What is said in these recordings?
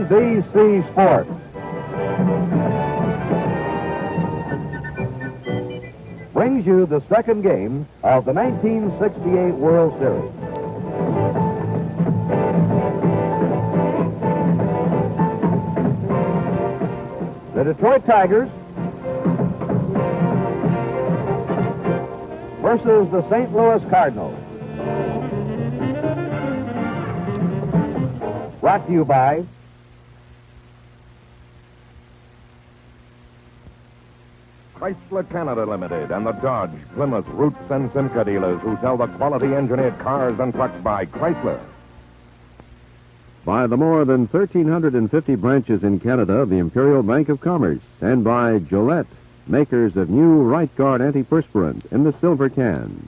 NBC Sports. Brings you the second game of the 1968 World Series. The Detroit Tigers versus the St. Louis Cardinals. Brought to you by Chrysler Canada Limited and the Dodge, Plymouth, Roots, and Simca dealers who sell the quality engineered cars and trucks by Chrysler. By the more than 1,350 branches in Canada of the Imperial Bank of Commerce, and by Gillette, makers of new Right Guard antiperspirant in the silver can.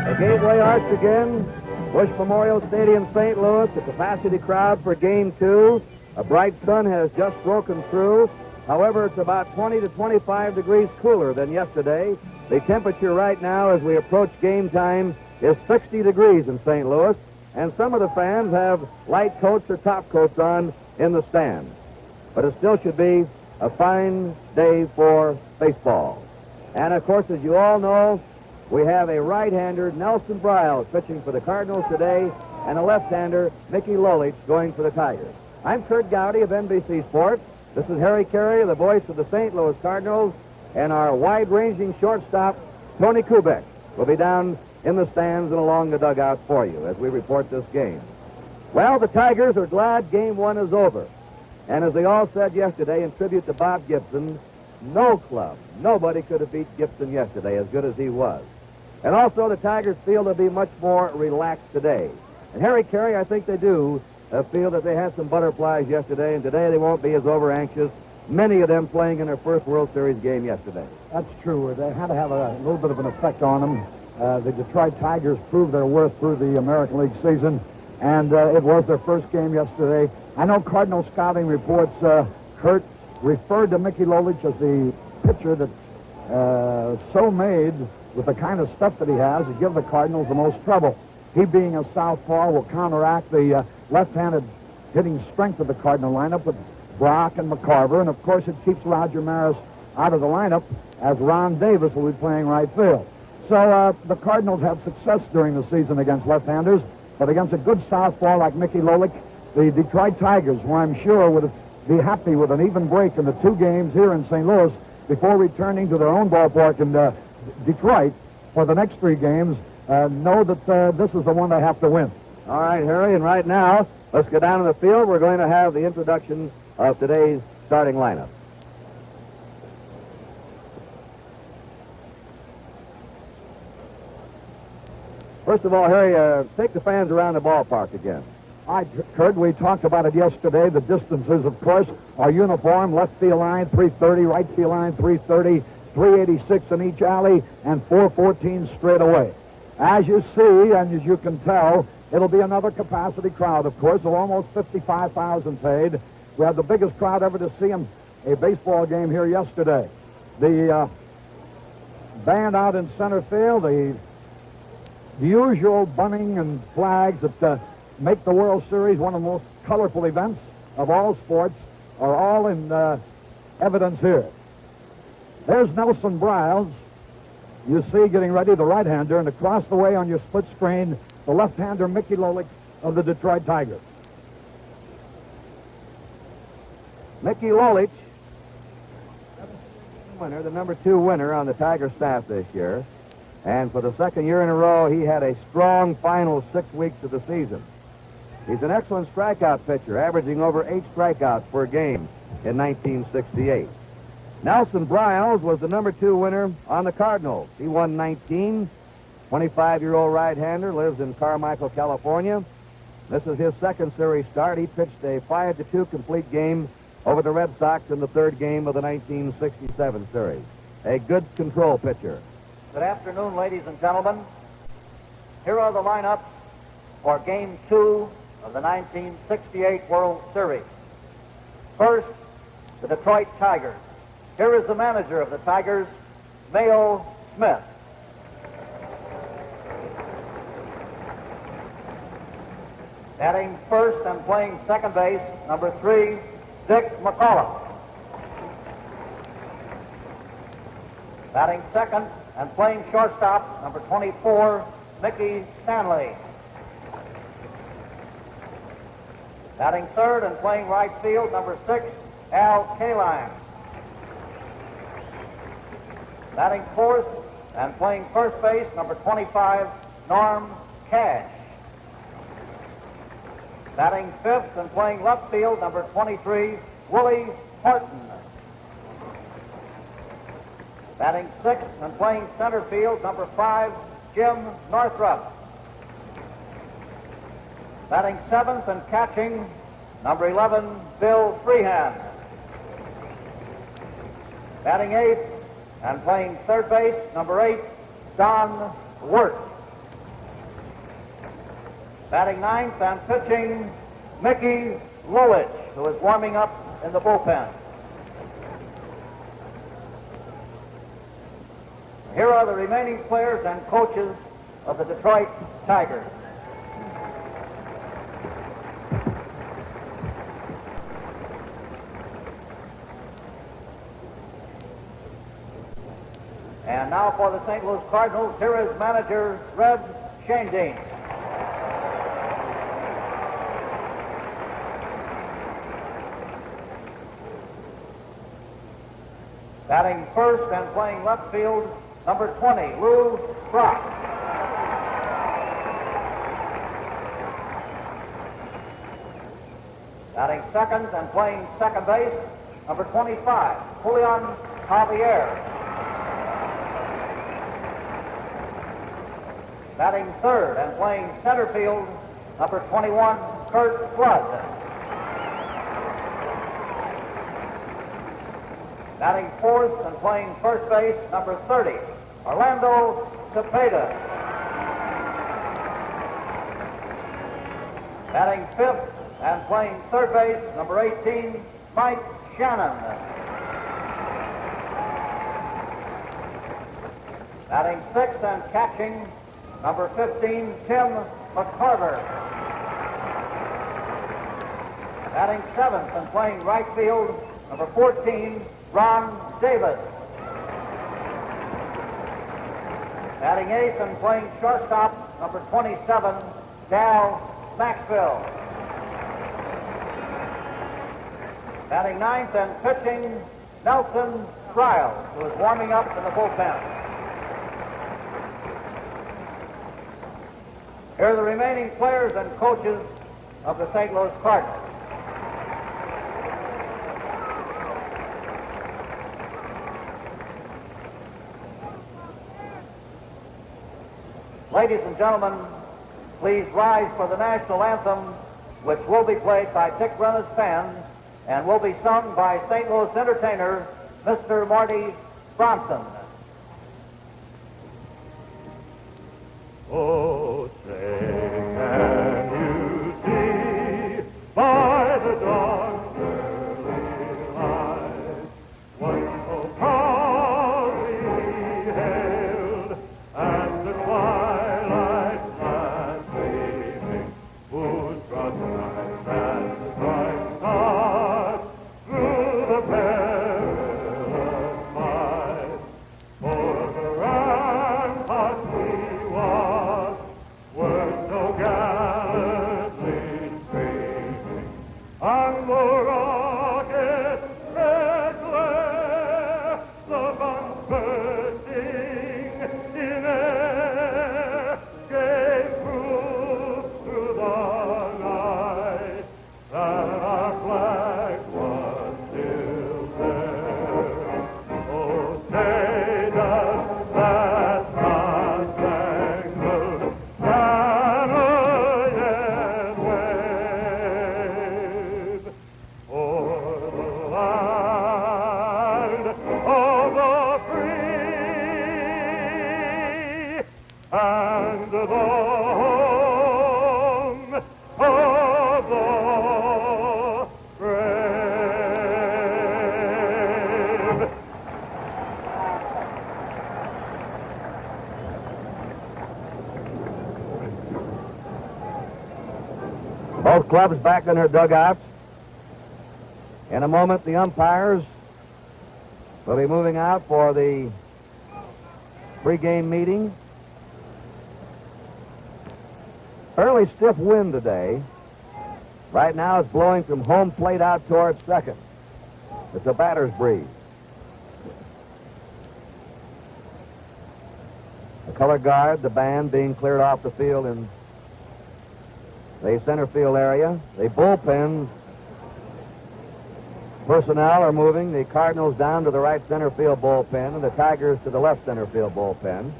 The Gateway Arch again. Bush Memorial Stadium, St. Louis, the capacity crowd for Game 2. A bright sun has just broken through. However, it's about 20 to 25 degrees cooler than yesterday. The temperature right now as we approach game time is 60 degrees in St. Louis, and some of the fans have light coats or top coats on in the stands. But it still should be a fine day for baseball. And, of course, as you all know, we have a right-hander, Nelson Briles, pitching for the Cardinals today, and a left-hander, Mickey Lolich, going for the Tigers. I'm Kurt Gowdy of NBC Sports. This is Harry Carey, the voice of the St. Louis Cardinals, and our wide-ranging shortstop, Tony Kubek, will be down in the stands and along the dugout for you as we report this game. Well, the Tigers are glad Game 1 is over. And as they all said yesterday in tribute to Bob Gibson, no club, nobody could have beat Gibson yesterday as good as he was. And also the Tigers feel they'll be much more relaxed today. And Harry Carey, I think they do feel that they had some butterflies yesterday, and today they won't be as over-anxious, many of them playing in their first World Series game yesterday. That's true. They had to have a little bit of an effect on them. The Detroit Tigers proved their worth through the American League season, and it was their first game yesterday. I know Cardinal scouting reports, Kurt, referred to Mickey Lolich as the pitcher that's so made with the kind of stuff that he has to give the Cardinals the most trouble. He being a southpaw will counteract the left-handed hitting strength of the Cardinal lineup with Brock and McCarver, and of course it keeps Roger Maris out of the lineup as Ron Davis will be playing right field. So the Cardinals have success during the season against left-handers, but against a good southpaw like Mickey Lolich, the Detroit Tigers, who I'm sure would be happy with an even break in the two games here in St. Louis before returning to their own ballpark in Detroit for the next three games, know that this is the one they have to win. All right, Harry, and right now, let's go down to the field. We're going to have the introduction of today's starting lineup. First of all, Harry, take the fans around the ballpark again. All right, Kurt, we talked about it yesterday. The distances, of course, are uniform. Left field line, 330. Right field line, 330. 386 in each alley, and 414 straight away. As you see, and as you can tell, it'll be another capacity crowd, of course, of almost 55,000 paid. We had the biggest crowd ever to see a baseball game here yesterday. The band out in center field, the usual bunting and flags that make the World Series one of the most colorful events of all sports are all in evidence here. There's Nelson Briles, you see, getting ready, the right-hander, and across the way on your split screen, the left-hander, Mickey Lolich of the Detroit Tigers. Mickey Lolich, winner, the number 2 winner on the Tiger staff this year. And for the second year in a row, he had a strong final 6 weeks of the season. He's an excellent strikeout pitcher, averaging over 8 strikeouts per game in 1968. Nelson Briles was the number 2 winner on the Cardinals. He won 19. 25-year-old right-hander, lives in Carmichael, California. This is his second series start. He pitched a 5-2 complete game over the Red Sox in the third game of the 1967 series. A good control pitcher. Good afternoon, ladies and gentlemen. Here are the lineups for Game 2 of the 1968 World Series. First, the Detroit Tigers. Here is the manager of the Tigers, Mayo Smith. Batting first and playing second base, number 3, Dick McCollum. Batting second and playing shortstop, number 24, Mickey Stanley. Batting third and playing right field, number 6, Al Kaline. Batting fourth and playing first base, number 25, Norm Cash. Batting fifth and playing left field, number 23, Willie Horton. Batting sixth and playing center field, number 5, Jim Northrup. Batting seventh and catching, number 11, Bill Freehand. Batting eighth and playing third base, number 8, Don Wirt. Batting ninth and pitching, Mickey Lolich, who is warming up in the bullpen. Here are the remaining players and coaches of the Detroit Tigers. And now for the St. Louis Cardinals, here is manager Red Shandine. Batting first and playing left field, number 20, Lou Brock. Batting second and playing second base, number 25, Julian Javier. Batting third and playing center field, number 21, Kurt Flood. Batting fourth and playing first base, number 30, Orlando Cepeda. Batting fifth and playing third base, number 18, Mike Shannon. Batting sixth and catching, number 15, Tim McCarver. Batting seventh and playing right field, number 14, Ron Davis. Batting eighth and playing shortstop, number 27, Dal Maxwell. Batting ninth and pitching, Nelson Riles, who is warming up in the bullpen. Here are the remaining players and coaches of the St. Louis Cardinals. Ladies and gentlemen, please rise for the national anthem, which will be played by Dick Renner's band and will be sung by St. Louis entertainer Mr. Marty Bronson. Oh, say can you see by the dawn's early light one so proudly hailed and the twilight land gleaming, whose broad stripes and bright stars through the perilous fight for the ramparts we was were so gallantly streaming, and the rocket red glare, the guns bursting in air, gave proof through the night that our flag was still there. Oh, say does that star-spangled banner yet wave o'er the land of the free and the home of the brave? Both clubs back in their dugouts. In a moment, the umpires will be moving out for the pregame meeting. Early stiff wind today. Right now it's blowing from home plate out towards second. It's a batter's breeze. The color guard, the band being cleared off the field in the center field area. The bullpen personnel are moving the Cardinals down to the right center field bullpen and the Tigers to the left center field bullpen.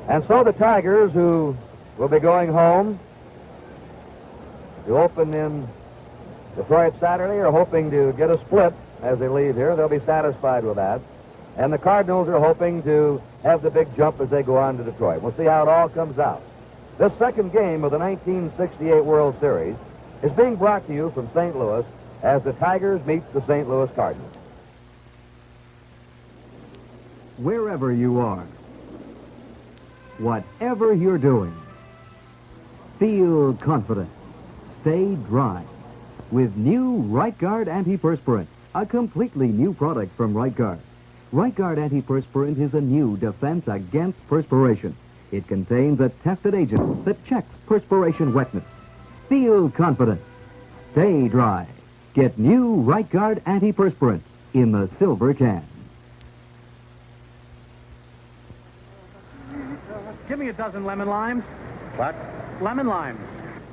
And so the Tigers, who will be going home to open in Detroit Saturday, are hoping to get a split as they leave here. They'll be satisfied with that. And the Cardinals are hoping to have the big jump as they go on to Detroit. We'll see how it all comes out. This second game of the 1968 World Series is being brought to you from St. Louis as the Tigers meet the St. Louis Cardinals. Wherever you are, whatever you're doing, feel confident. Stay dry with new Right Guard Antiperspirant, a completely new product from Right Guard. Right Guard Antiperspirant is a new defense against perspiration. It contains a tested agent that checks perspiration wetness. Feel confident. Stay dry. Get new Right Guard Antiperspirant in the silver can. Give me a dozen lemon limes. What? Lemon limes.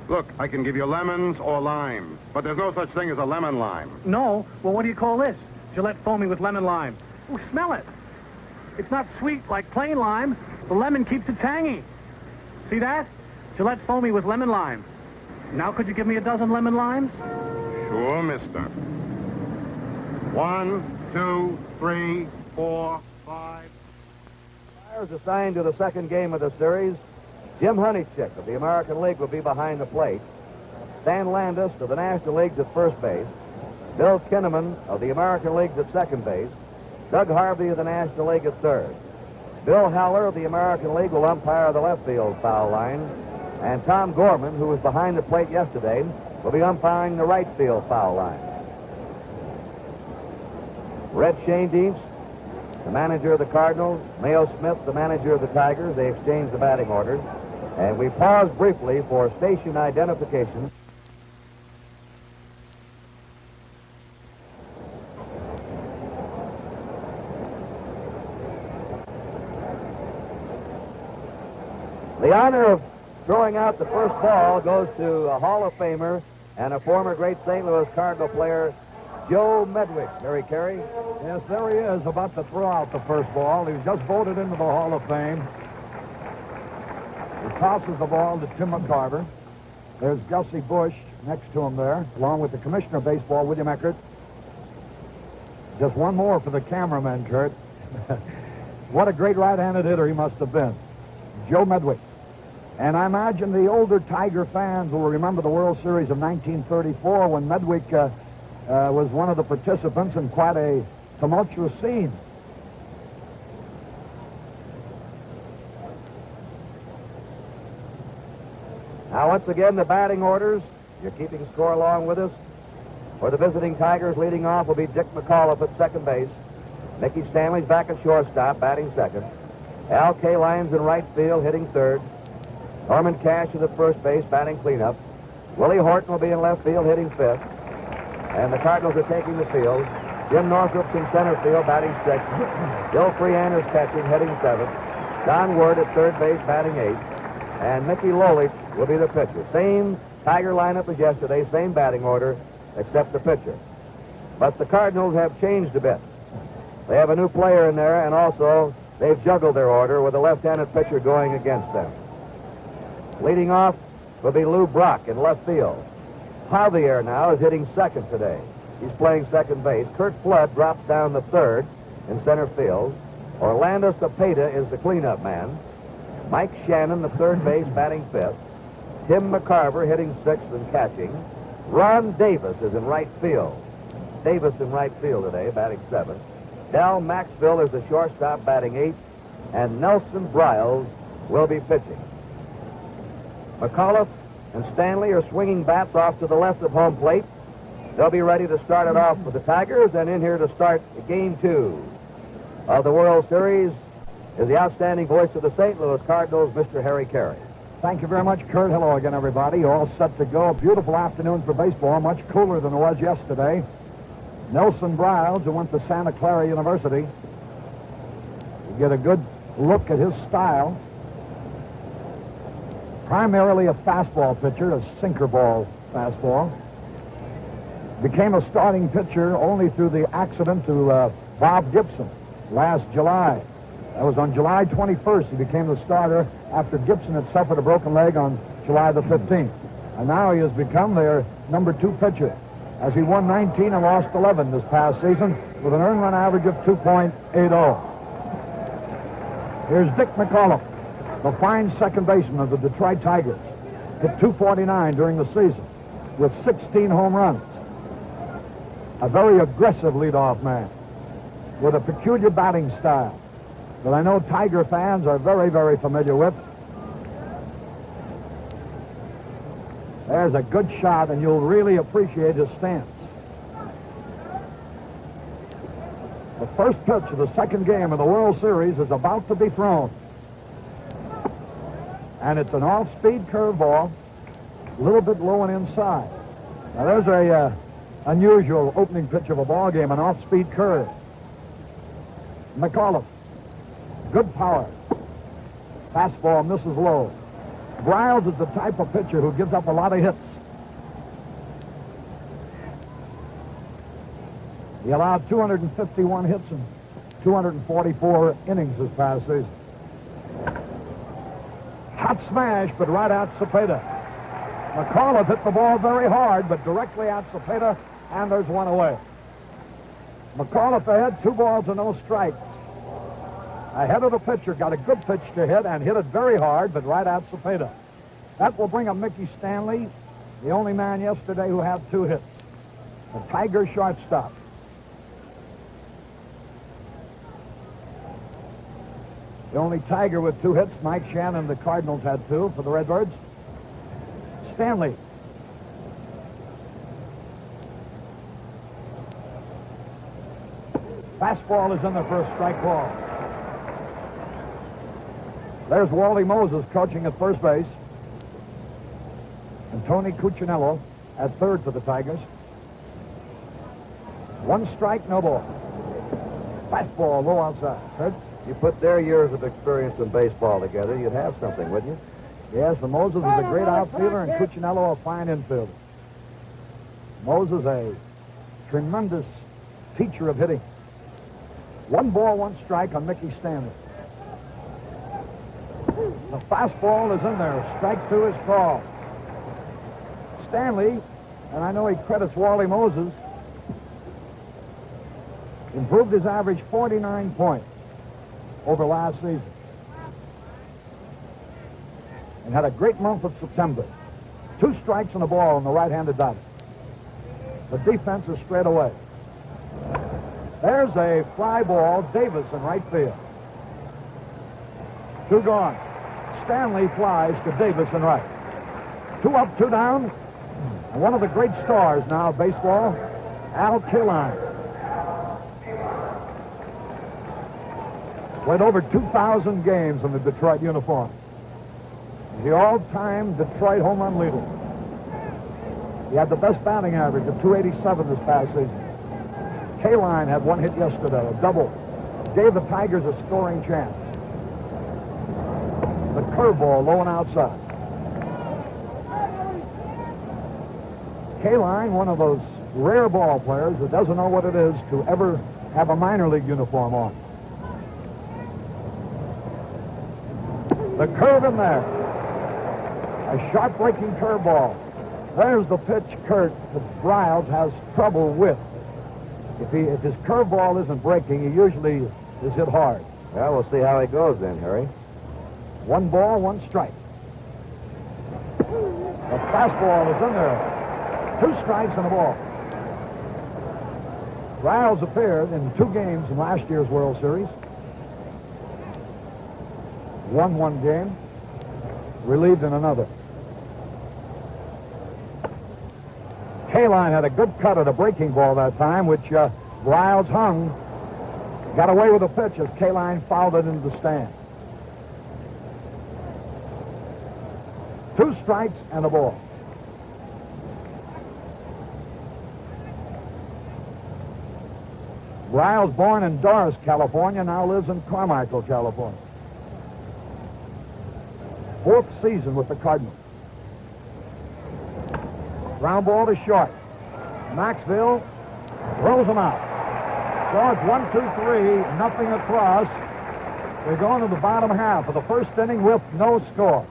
Look, I can give you lemons or limes, but there's no such thing as a lemon lime. No? Well, what do you call this? Gillette Foamy with lemon lime. Ooh, smell it. It's not sweet like plain lime. The lemon keeps it tangy. See that? Gillette Foamy with lemon lime. Now could you give me a dozen lemon limes? Sure, mister. 1, 2, 3, 4, 5. Players assigned to the second game of the series. Jim Honeychick of the American League will be behind the plate. Stan Landis of the National League at first base. Bill Kinnaman of the American League at second base. Doug Harvey of the National League at third. Bill Heller of the American League will umpire the left field foul line. And Tom Gorman, who was behind the plate yesterday, will be umpiring the right field foul line. Red Schoendienst, the manager of the Cardinals, Mayo Smith, the manager of the Tigers. They exchange the batting orders. And we pause briefly for station identification. The honor of throwing out the first ball goes to a Hall of Famer and a former great St. Louis Cardinal player, Joe Medwick. Harry Carey. Yes, there he is, about to throw out the first ball. He was just voted into the Hall of Fame. He tosses the ball to Tim McCarver. There's Gussie Bush next to him there, along with the Commissioner of Baseball, William Eckert. Just one more for the cameraman, Kurt. What a great right-handed hitter he must have been. Joe Medwick. And I imagine the older Tiger fans will remember the World Series of 1934 when Medwick was one of the participants in quite a tumultuous scene. Now, once again, the batting orders. You're keeping score along with us. For the visiting Tigers, leading off will be Dick McAuliffe at second base. Mickey Stanley's back at shortstop, batting second. Al Kalines in right field, hitting third. Norman Cash is at first base, batting cleanup. Willie Horton will be in left field, hitting fifth. And the Cardinals are taking the field. Jim Northrup's in center field, batting sixth. Bill Freehan is catching, hitting seventh. Don Ward at third base, batting eighth. And Mickey Lolich will be the pitcher. Same Tiger lineup as yesterday, same batting order, except the pitcher. But the Cardinals have changed a bit. They have a new player in there, and also they've juggled their order with a left-handed pitcher going against them. Leading off will be Lou Brock in left field. Javier now is hitting second today. He's playing second base. Kurt Flood drops down to third in center field. Orlando Cepeda is the cleanup man. Mike Shannon, the third base, batting fifth. Tim McCarver hitting sixth and catching. Ron Davis is in right field. Davis in right field today, batting seventh. Del Maxville is the shortstop, batting eighth. And Nelson Briles will be pitching. McAuliffe and Stanley are swinging bats off to the left of home plate. They'll be ready to start it off for the Tigers, and in here to start Game 2 of the World Series is the outstanding voice of the St. Louis Cardinals, Mr. Harry Carey. Thank you very much, Kurt. Hello again, everybody. All set to go. A beautiful afternoon for baseball, much cooler than it was yesterday. Nelson Briles, who went to Santa Clara University. You get a good look at his style. Primarily a fastball pitcher, a sinker ball fastball. Became a starting pitcher only through the accident to Bob Gibson last July. That was on July 21st. He became the starter after Gibson had suffered a broken leg on July the 15th. And now he has become their number 2 pitcher, as he won 19 and lost 11 this past season with an earned run average of 2.80. Here's Dick McAuliffe, the fine second baseman of the Detroit Tigers. Hit .249 during the season with 16 home runs. A very aggressive leadoff man with a peculiar batting style that I know Tiger fans are very, very familiar with. There's a good shot, and you'll really appreciate his stance. The first pitch of the second game of the World Series is about to be thrown. And it's an off-speed curveball, a little bit low and inside. Now there's a unusual opening pitch of a ball game, an off-speed curve. McAuliffe. Good power. Fastball misses low. Briles is the type of pitcher who gives up a lot of hits. He allowed 251 hits and 244 innings this past season. Hot smash, but right at Cepeda. McAuliffe hit the ball very hard, but directly at Cepeda, and there's one away. McAuliffe ahead, 2 balls and no strikes. Ahead of the pitcher, got a good pitch to hit and hit it very hard, but right at Cepeda. That will bring up Mickey Stanley, the only man yesterday who had 2 hits. The Tiger shortstop. The only Tiger with 2 hits, Mike Shannon, the Cardinals had 2 for the Redbirds. Stanley. Fastball is in there for a strike ball. There's Wally Moses coaching at first base. And Tony Cuccinello at third for the Tigers. 1 strike, no ball. Fastball low outside. Kurt? You put their years of experience in baseball together, you'd have something, wouldn't you? Yes, and Moses is a great outfielder and Cuccinello a fine infielder. Moses a tremendous teacher of hitting. 1 ball, 1 strike on Mickey Stanley. The fastball is in there. Strike 2 is called. Stanley, and I know he credits Wally Moses, improved his average 49 points over last season. And had a great month of September. 2 strikes and a ball on the right-handed batter. The defense is straight away. There's a fly ball, Davis in right field. 2 gone. Stanley flies to Davis in right. 2 up, 2 down. And one of the great stars now of baseball, Al Kaline. Played over 2,000 games in the Detroit uniform. The all-time Detroit home run leader. He had the best batting average of 287 this past season. Kaline had 1 hit yesterday, a double. Gave the Tigers a scoring chance. The curveball low and outside. Kaline, one of those rare ball players that doesn't know what it is to ever have a minor league uniform on. The curve in there. A sharp-breaking curveball. There's the pitch, Kurt, that Briles has trouble with. If his curveball isn't breaking, he usually is hit hard. Well, we'll see how it goes then, Harry. 1 ball, 1 strike. The fastball is in there. 2 strikes and a ball. Briles appeared in 2 games in last year's World Series. Won 1 game, relieved in another. Kaline had a good cut at a breaking ball that time, which Riles hung. Got away with a pitch as Kaline fouled it into the stand. 2 strikes and a ball. Riles, born in Doris, California, now lives in Carmichael, California. 4th season with the Cardinals. Ground ball to short. Maxville throws him out. Scores 1, 2, 3, nothing across. We're going to the bottom half of the first inning with no score.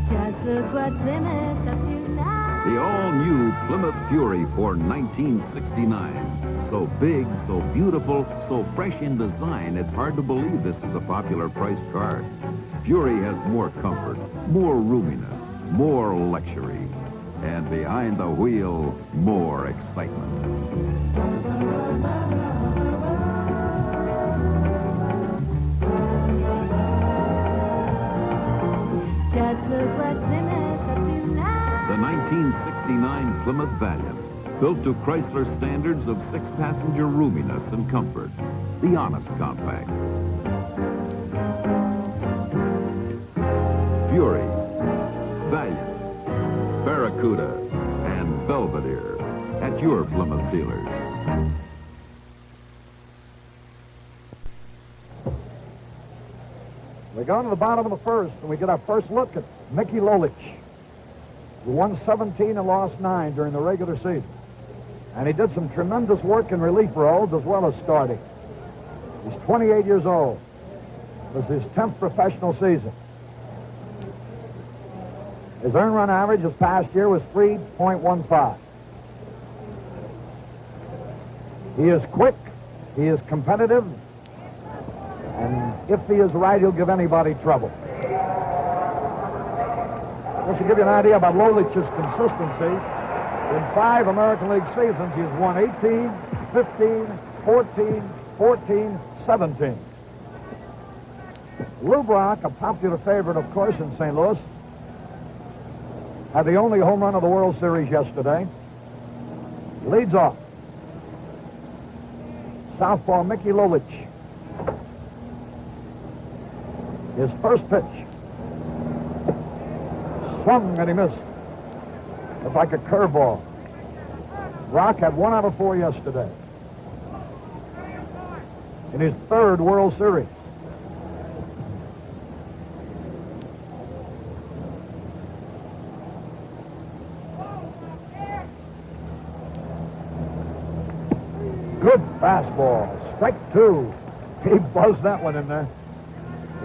Just look what Plymouth up to now. The all-new Plymouth Fury for 1969. So big, so beautiful, so fresh in design, it's hard to believe this is a popular priced car. Fury has more comfort, more roominess, more luxury, and behind the wheel, more excitement. Just look what Plymouth up to now. The 1969 Plymouth Valiant, built to Chrysler standards of 6-passenger roominess and comfort. The honest compact. Fury, Valiant, Barracuda, and Belvedere at your Plymouth dealers. We go to the bottom of the first, and we get our first look at Mickey Lolich, who won 17 and lost 9 during the regular season. And he did some tremendous work in relief roles as well as starting. He's 28 years old. It was his 10th professional season. His earned run average this past year was 3.15. He is quick. He is competitive. And if he is right, he'll give anybody trouble. Just to give you an idea about Lolich's consistency, in 5 American League seasons, he's won 18, 15, 14, 14, 17. Lou Brock, a popular favorite, of course, in St. Louis, had the only home run of the World Series yesterday. Leads off. Southpaw Mickey Lolich. His first pitch. Swung and he missed. It's like a curveball. Brock had 1 out of 4 yesterday. In his 3rd World Series. Good fastball. Strike 2. He buzzed that one in there.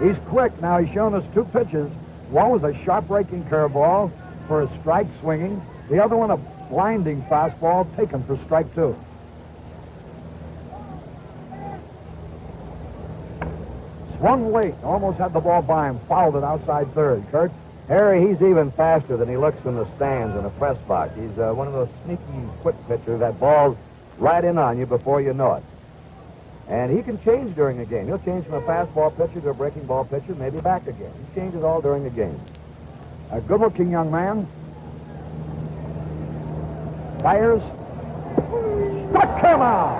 He's quick. Now he's shown us 2 pitches. One was a sharp breaking curveball for a strike swinging. The other one a blinding fastball taken for strike 2. Swung late. Almost had the ball by him. Fouled it outside 3rd. Kurt? Harry, he's even faster than he looks in the stands in a press box. He's one of those sneaky, quick pitchers that ball's right in on you before you know it. And he can change during the game. He'll change from a fastball pitcher to a breaking ball pitcher, maybe back again. He changes all during the game. A good-looking young man. Fires. Struck him out!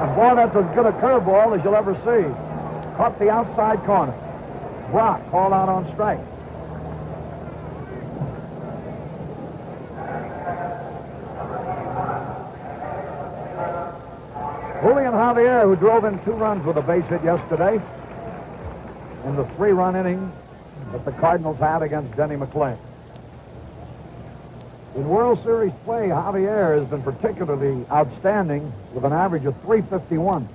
And boy, that's as good a curveball as you'll ever see. Caught the outside corner. Brock called out on strike. Julian Javier, who drove in 2 runs with a base hit yesterday in the 3-run inning that the Cardinals had against Denny McClain. In World Series play, Javier has been particularly outstanding with an average of .351.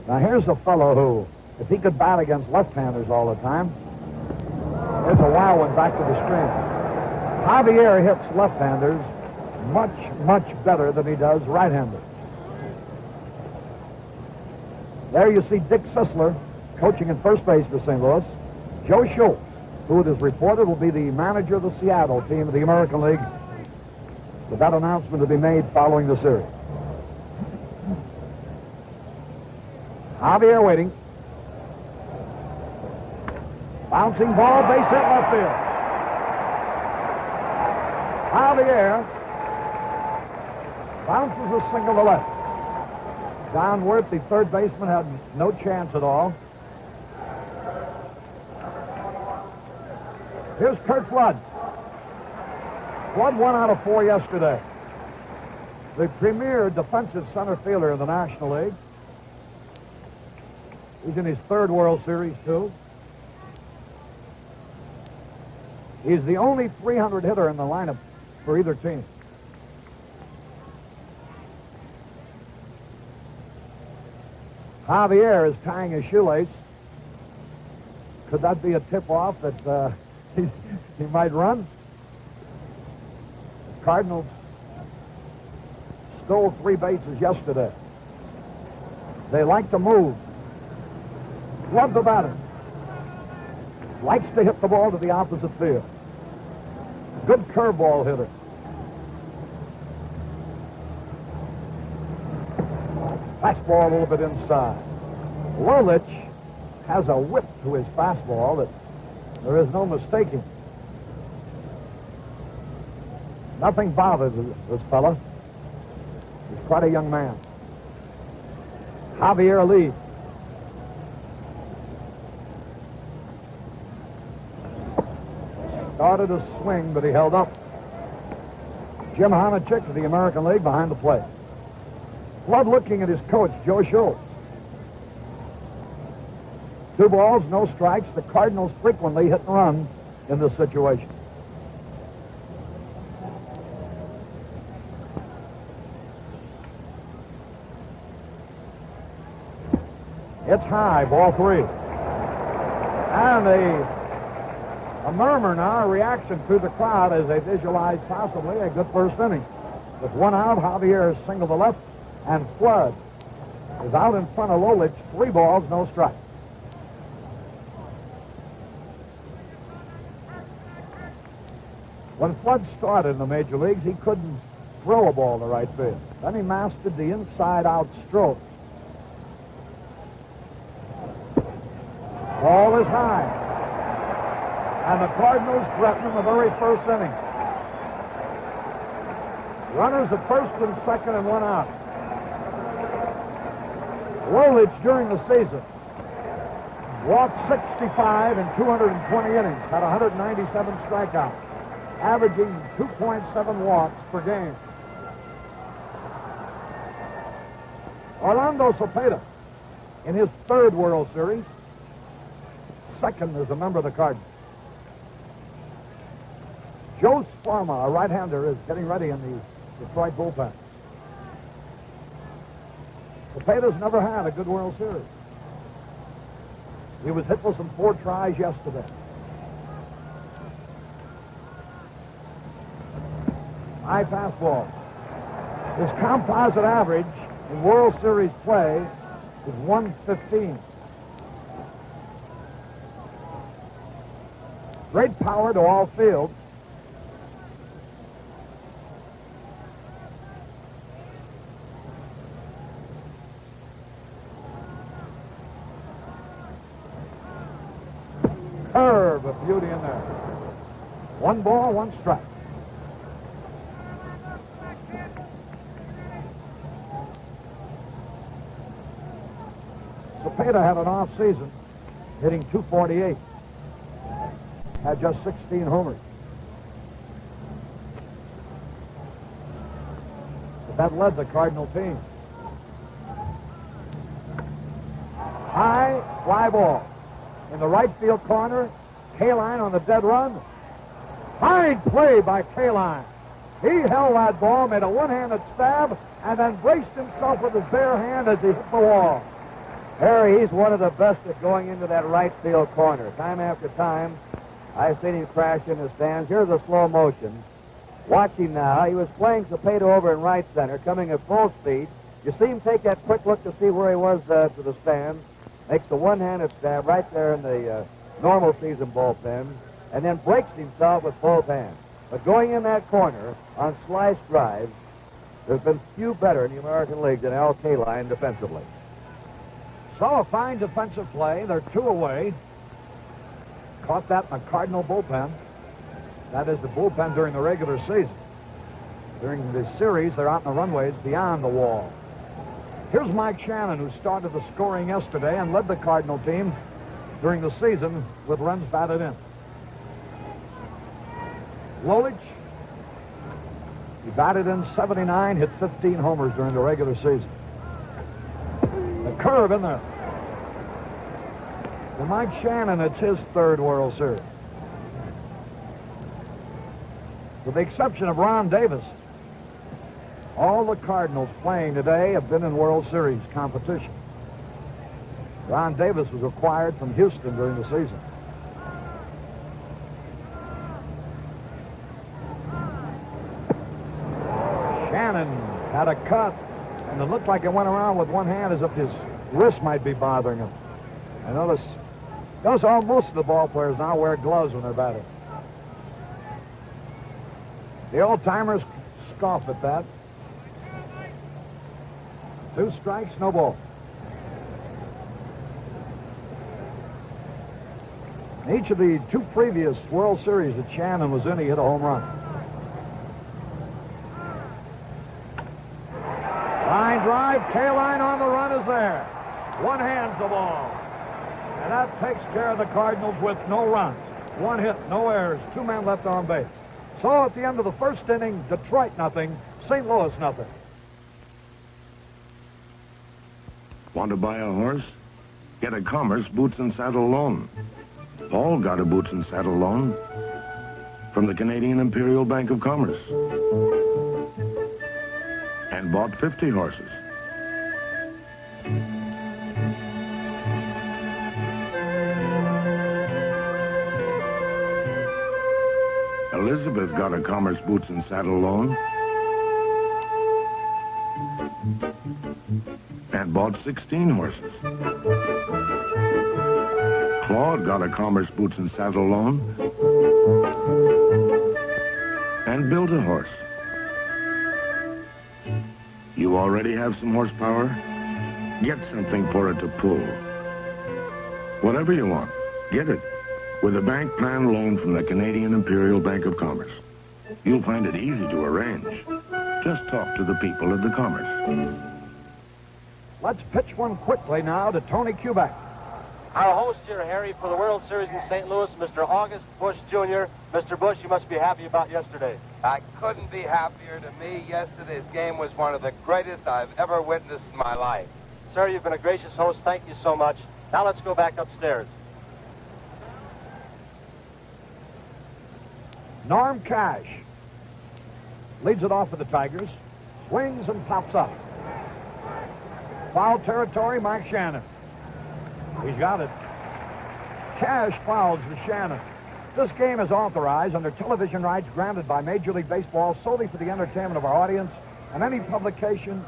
Now here's a fellow who, if he could bat against left-handers all the time, there's a wild one back to the screen. Javier hits left-handers much, much better than he does right-handers. There you see Dick Sisler coaching in first base for St. Louis. Joe Schultz, who it is reported will be the manager of the Seattle team of the American League. But that announcement will be made following the series. Javier waiting. Bouncing ball, base hit left field. Javier bounces a single to left. Downward, the third baseman had no chance at all. Here's Curt Flood. Flood 1 out of 4 yesterday. The premier defensive center fielder in the National League. He's in his 3rd World Series, too. He's the only 300 hitter in the lineup for either team. Javier is tying his shoelace. Could that be a tip-off that he might run? The Cardinals stole 3 bases yesterday. They like to move. Love the batter. Likes to hit the ball to the opposite field. Good curveball hitter. Fastball a little bit inside. Lolich has a whip to his fastball that there is no mistaking. Nothing bothers this fella. He's quite a young man. Javier leads. Started a swing, but he held up. Jim Honachek of the American League behind the plate. Flood looking at his coach, Joe Schultz. 2 balls, no strikes. The Cardinals frequently hit and run in this situation. It's high, ball 3. And a murmur now, a reaction to the crowd as they visualize possibly a good first inning. With 1 out, Javier is single to left, and Flood is out in front of Lolich. 3 balls, no strikes. When Flood started in the major leagues, he couldn't throw a ball to right field. Then he mastered the inside-out stroke. Ball is high. And the Cardinals threaten him the very first inning. Runners at first and second and 1 out. Lolich during the season walked 65 in 220 innings, had 197 strikeouts, averaging 2.7 walks per game. Orlando Cepeda, in his 3rd World Series, 2nd as a member of the Cardinals. Joe Sparma, a right-hander, is getting ready in the Detroit bullpen. Cepeda's never had a good World Series. He was hitless in 4 tries yesterday. High fastball. His composite average in World Series play is 115. Great power to all fields. Curve of beauty in there. 1 ball, 1 strike. Cepeda had an off season, hitting .248. Had just 16 homers. But that led the Cardinal team. High fly ball. In the right field corner, Kaline on the dead run. Fine play by Kaline. He held that ball, made a one-handed stab, and then braced himself with his bare hand as he hit the wall. Harry, he's one of the best at going into that right field corner. Time after time, I've seen him crash in the stands. Here's a slow motion. Watch him now. He was playing Cepeda over in right center, coming at full speed. You see him take that quick look to see where he was to the stand. Makes the one-handed stab right there in the normal season bullpen. and then breaks himself with both hands. But going in that corner on slice drives, there's been few better in the American League than Al Kaline defensively. So a fine defensive play. They're 2 away. Caught that in the Cardinal bullpen. That is the bullpen during the regular season. During the series, they're out in the runways beyond the wall. Here's Mike Shannon, who started the scoring yesterday and led the Cardinal team during the season with runs batted in. Lolich, he batted in 79, hit 15 homers during the regular season. The curve in there. For Mike Shannon, it's his 3rd World Series. With the exception of Ron Davis, all the Cardinals playing today have been in World Series competition. Ron Davis was acquired from Houston during the season. Shannon had a cut, and it looked like it went around with one hand as if his wrist might be bothering him. I notice most of the ball players now wear gloves when they're batting. The old-timers scoff at that. 2 strikes, no ball. In each of the 2 previous World Series that Shannon was in, he hit a home run. Line drive, Kaline on the run is there. One hand's the ball. And that takes care of the Cardinals with no runs. 1 hit, no errors, 2 men left on base. So at the end of the first inning, Detroit nothing, St. Louis nothing. Want to buy a horse? Get a Commerce Boots and Saddle loan. Paul got a Boots and Saddle loan from the Canadian Imperial Bank of Commerce and bought 50 horses. Elizabeth got a Commerce Boots and Saddle loan and bought 16 horses. Claude got a Commerce Boots and Saddle loan and built a horse. You already have some horsepower? Get something for it to pull. Whatever you want, get it with a bank plan loan from the Canadian Imperial Bank of Commerce. You'll find it easy to arrange. Just talk to the people at the Commerce. Let's pitch one quickly now to Tony Kubek. Our host here, Harry, for the World Series in St. Louis, Mr. August Busch Jr. Mr. Busch, you must be happy about yesterday. I couldn't be happier. To me, yesterday's game was one of the greatest I've ever witnessed in my life. Sir, you've been a gracious host. Thank you so much. Now let's go back upstairs. Norm Cash leads it off for the Tigers. Swings and pops up. Foul territory, Mike Shannon. He's got it. Cash fouls to Shannon. This game is authorized under television rights granted by Major League Baseball solely for the entertainment of our audience, and any publication,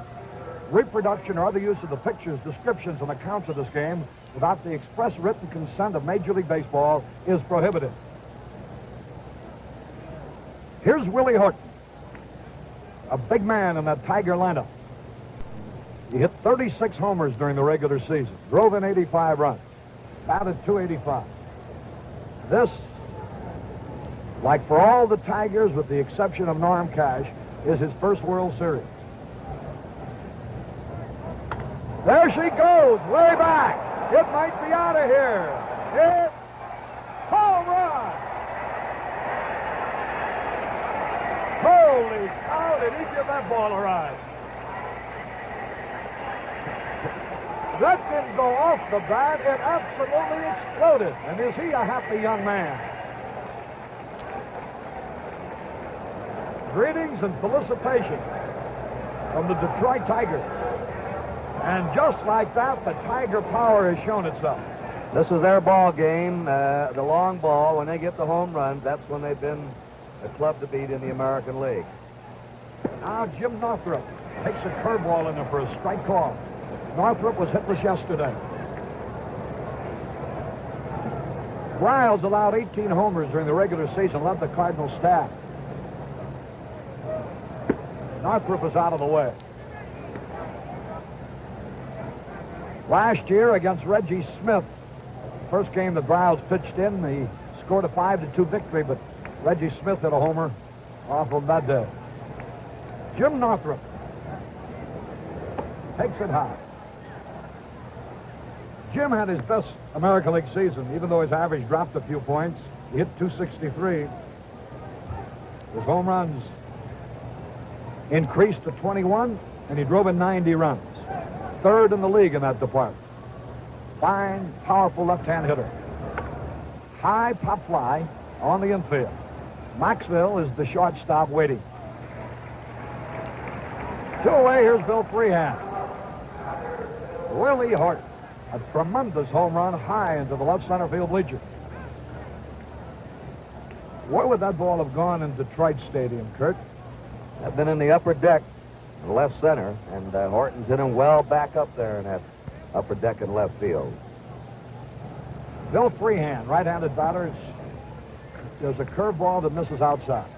reproduction, or other use of the pictures, descriptions, and accounts of this game without the express written consent of Major League Baseball is prohibited. Here's Willie Horton, a big man in that Tiger lineup. He hit 36 homers during the regular season, drove in 85 runs, batted .285. This, like for all the Tigers with the exception of Norm Cash, is his first World Series. There she goes, way back. It might be out of here. It's home run. Holy cow, did he give that ball a ride? That didn't go off the bat. It absolutely exploded. And is he a happy young man? Greetings and felicitations from the Detroit Tigers. And just like that, the Tiger power has shown itself. This is their ball game, the long ball. When they get the home runs, that's when they've been a club to beat in the American League. Now Jim Northrup takes a curveball in there for a strike call. Northrup was hitless yesterday. Riles allowed 18 homers during the regular season, led the Cardinals staff. Northrup is out of the way. Last year against Reggie Smith, first game that Riles pitched in, he scored a 5-2 victory, but Reggie Smith hit a homer off of that day. Jim Northrup takes it high. Jim had his best American League season, even though his average dropped a few points. He hit 263. His home runs increased to 21, and he drove in 90 runs. Third in the league in that department. Fine, powerful left-hand hitter. High pop fly on the infield. Maxwell is the shortstop waiting. 2 away, here's Bill Freehand. Willie Horton. A tremendous home run high into the left center field bleachers. Where would that ball have gone in Detroit Stadium, Kurt? I've been in the upper deck, in left center, and Horton's hit him well back up there in that upper deck in left field. Bill Freehand, right-handed batter. There's a curveball that misses outside.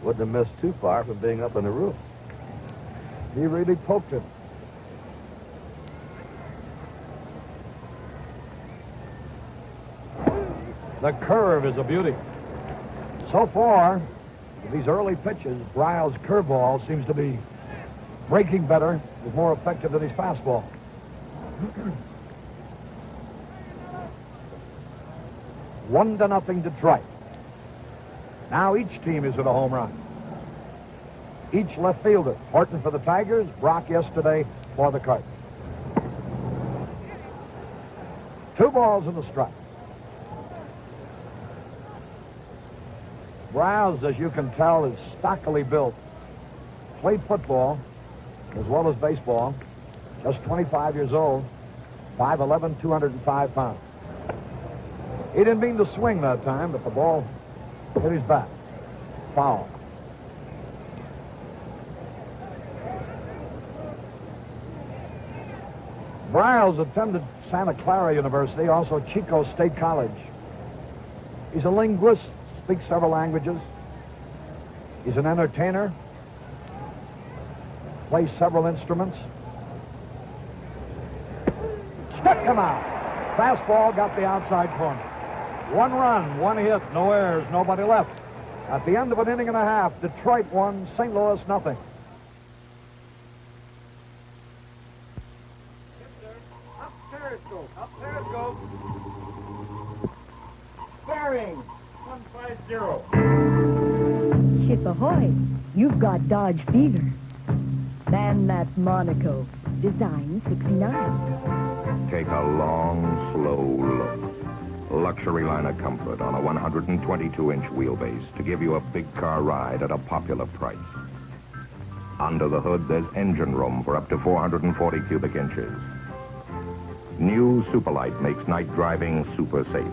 Wouldn't have missed too far from being up in the roof. He really poked it. The curve is a beauty. So far, these early pitches, Riles' curveball seems to be breaking better, is more effective than his fastball. 1-0 Detroit. Now each team is at a home run. Each left fielder. Horton for the Tigers, Brock yesterday for the Cardinals. 2 balls in the strike. Riles, as you can tell, is stockily built. Played football as well as baseball. Just 25 years old. 5'11", 205 pounds. He didn't mean to swing that time, but the ball hit his bat. Foul. Riles attended Santa Clara University, also Chico State College. He's a linguist. Speaks several languages. He's an entertainer. Plays several instruments. Struck him out. Fastball got the outside corner. 1 run, 1 hit, no errors, nobody left. At the end of an inning and a half, Detroit won, St. Louis nothing. Up periscope. Bearing 150. Ship ahoy. You've got Dodge fever. Man, that's Monaco. Design 69. Take a long, slow look. Luxury line of comfort on a 122-inch wheelbase to give you a big car ride at a popular price. Under the hood, there's engine room for up to 440 cubic inches. New Superlight makes night driving super safe.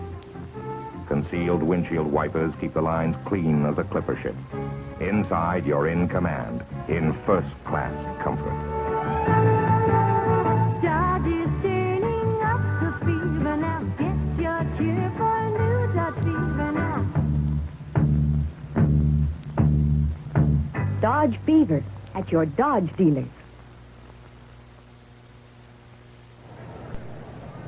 Concealed windshield wipers keep the lines clean as a clipper ship. Inside, you're in command, in first-class comfort. Dodge is turning up the fever now. Get your cheerful new Dodge fever now. Dodge fever at your Dodge dealers.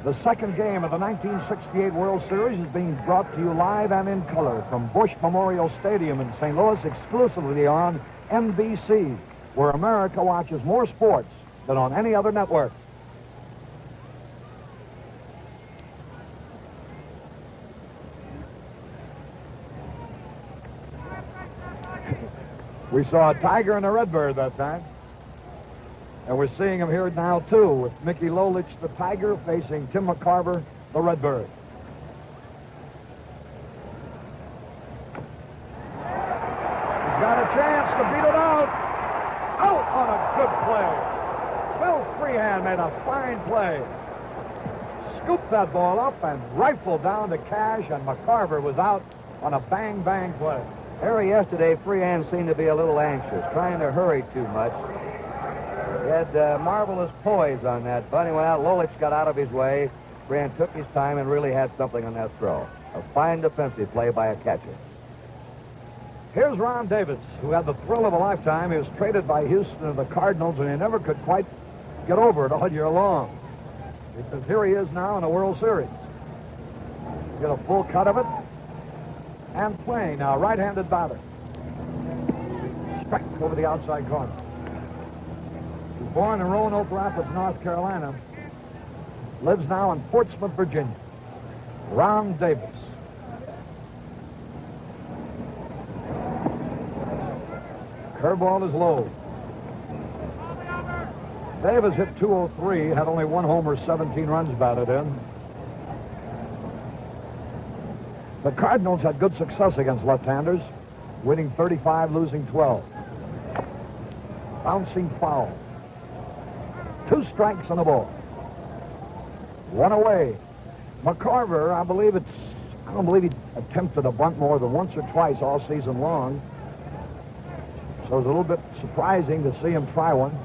The second game of the 1968 World Series is being brought to you live and in color from Bush Memorial Stadium in St. Louis, exclusively on NBC, where America watches more sports than on any other network. We saw a tiger and a redbird that time. And we're seeing him here now, too, with Mickey Lolich, the tiger, facing Tim McCarver, the redbird. He's got a chance to beat it out. Out on a good play. Bill Freehand made a fine play. Scooped that ball up and rifled down to Cash, and McCarver was out on a bang-bang play. Harry, yesterday, Freehand seemed to be a little anxious, trying to hurry too much. He had marvelous poise on that, but he went out. Lolich got out of his way. Grant took his time and really had something on that throw. A fine defensive play by a catcher. Here's Ron Davis, who had the thrill of a lifetime. He was traded by Houston to the Cardinals, and he never could quite get over it all year long. Because here he is now in the World Series. Get a full cut of it. And playing now, right-handed batter. Strike over the outside corner. He was born in Roanoke Rapids, North Carolina. Lives now in Portsmouth, Virginia. Ron Davis. Curveball is low. Davis hit 203, had only one homer, 17 runs batted in. The Cardinals had good success against left-handers, winning 35, losing 12. Bouncing foul. 2 strikes on the ball. 1 away. McCarver, I don't believe he attempted a bunt more than once or twice all season long. So it was a little bit surprising to see him try one.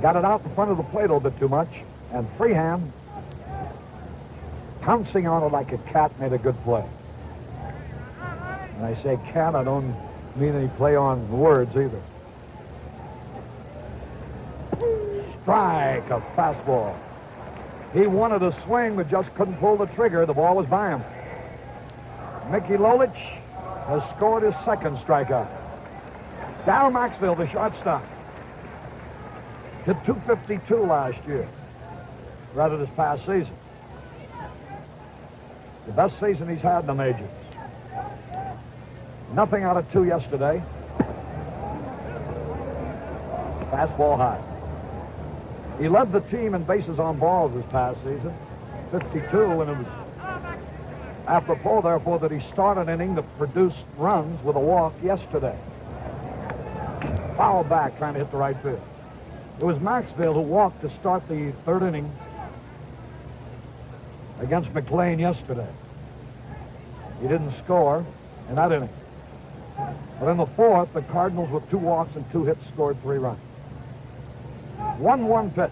Got it out in front of the plate a little bit too much. And Freehand, pouncing on it like a cat, made a good play. And I say cat, I don't mean any play on words either. Strike, a fastball. He wanted a swing, but just couldn't pull the trigger. The ball was by him. Mickey Lolich has scored his second strikeout. Darryl Maxfield, the shortstop, hit 252 last year, rather this past season. The best season he's had in the majors. Nothing out of 2 yesterday. Fastball high. He led the team in bases on balls this past season, 52, and it was apropos, therefore, that he started an inning that produced runs with a walk yesterday. Foul back, trying to hit the right field. It was Maxfield who walked to start the 3rd inning against McLean yesterday. He didn't score in that inning. But in the 4th, the Cardinals with 2 walks and 2 hits scored 3 runs. 1-1 pitch.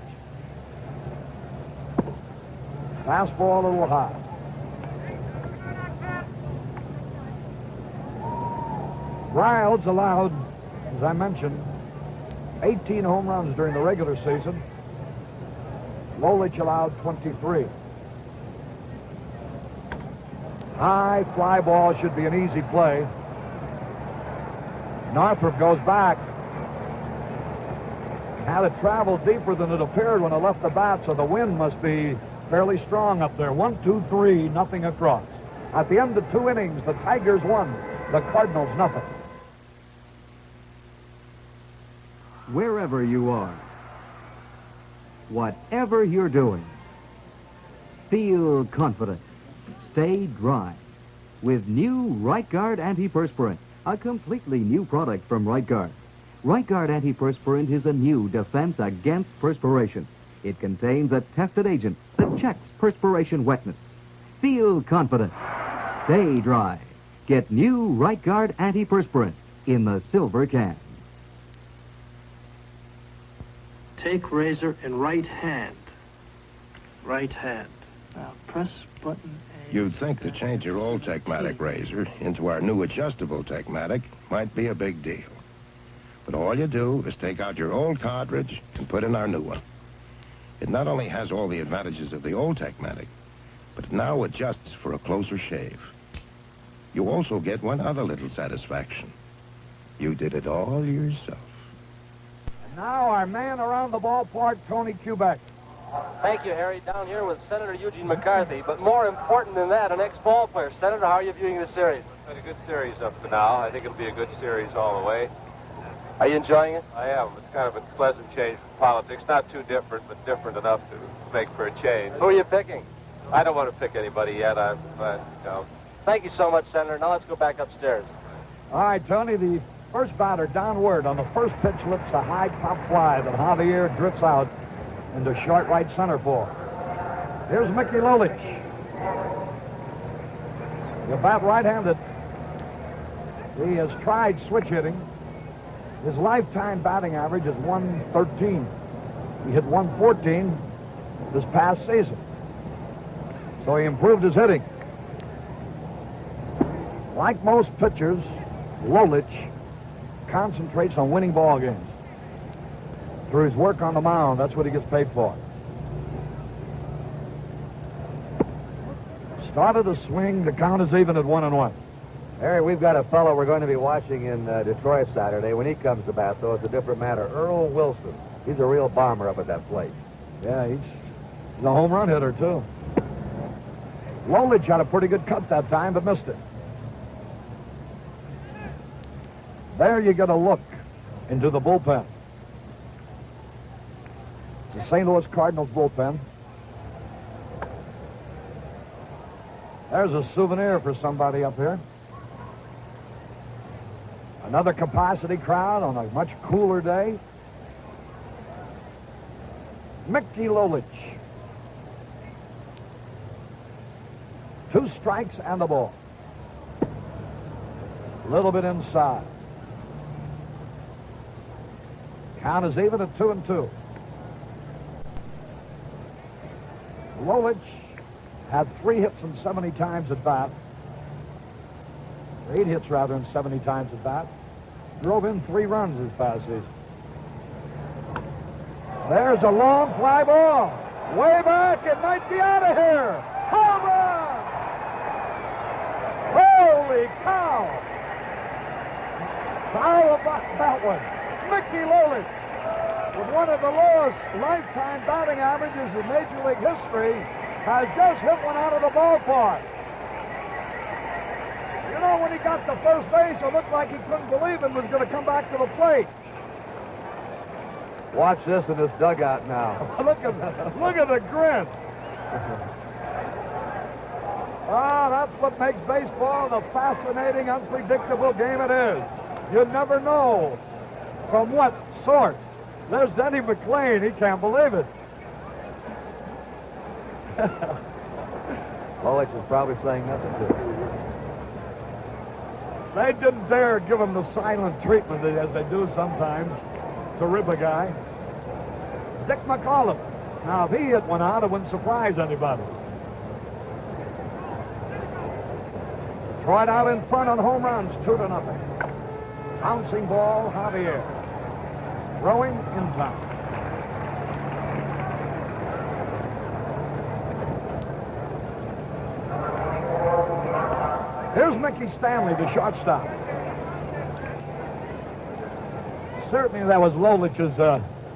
Fastball a little high. Riles allowed, as I mentioned, 18 home runs during the regular season. Lolich allowed 23. High fly ball should be an easy play. Northrup goes back. Had it traveled deeper than it appeared when it left the bat, so the wind must be fairly strong up there. 1, 2, 3, nothing across. At the end of 2 innings, the Tigers won, the Cardinals nothing. Wherever you are, whatever you're doing, feel confident. Stay dry with new Right Guard Antiperspirant, a completely new product from Right Guard. Right Guard Antiperspirant is a new defense against perspiration. It contains a tested agent that checks perspiration wetness. Feel confident. Stay dry. Get new Right Guard Antiperspirant in the silver can. Take razor in right hand. Right hand. Now press button A. You'd think to change your old Techmatic razor into our new adjustable Techmatic might be a big deal. But all you do is take out your old cartridge and put in our new one. It not only has all the advantages of the old Techmatic, but it now adjusts for a closer shave. You also get one other little satisfaction. You did it all yourself. And now our man around the ballpark, Tony Kubek. Thank you, Harry. Down here with Senator Eugene McCarthy. But more important than that, an ex-ball player. Senator, how are you viewing the series? It's been a good series up to now. I think it'll be a good series all the way. Are you enjoying it? I am. It's kind of a pleasant change from politics. Not too different, but different enough to make for a change. Who are you picking? I don't want to pick anybody yet. Thank you so much, Senator. Now let's go back upstairs. All right, Tony, the first batter downward on the first pitch lifts a high top fly that Javier drifts out into short right center for. Here's Mickey Lolich. The bat right-handed. He has tried switch hitting. His lifetime batting average is 113. He hit 114 this past season. So he improved his hitting. Like most pitchers, Lolich concentrates on winning ball games. Through his work on the mound, that's what he gets paid for. Started to swing. The count is even at 1-1. Harry, we've got a fellow we're going to be watching in Detroit Saturday. When he comes to bat, though, it's a different matter. Earl Wilson. He's a real bomber up at that plate. Yeah, he's a home run hitter, too. Lolich had a pretty good cut that time, but missed it. There you get a look into the bullpen. The St. Louis Cardinals bullpen. There's a souvenir for somebody up here. Another capacity crowd on a much cooler day. Mickey Lolich. 2 strikes and a ball. A little bit inside. Count is even at 2-2. Lolich had 3 hits and 70 times at bat. 8 hits, rather, and 70 times at bat. Drove in 3 runs this past season. There's a long fly ball. Way back. It might be out of here. Home run! Holy cow! How about that one? Mickey Lolich, with one of the lowest lifetime batting averages in Major League history, has just hit one out of the ballpark. You know, when he got to first base, it looked like he couldn't believe it was going to come back to the plate. Watch this in this dugout now. Look at the grin. That's what makes baseball the fascinating, unpredictable game it is. You never know from what source. There's Denny McClain. He can't believe it. Lolich is probably saying nothing to it. They didn't dare give him the silent treatment as they do sometimes to rib a guy. Dick McCollum. Now, if he hit one out, it wouldn't surprise anybody. Detroit out in front on home runs, 2-0. Bouncing ball, Javier. Throwing in time. Here's Mickey Stanley, the shortstop. Certainly that was Lolich's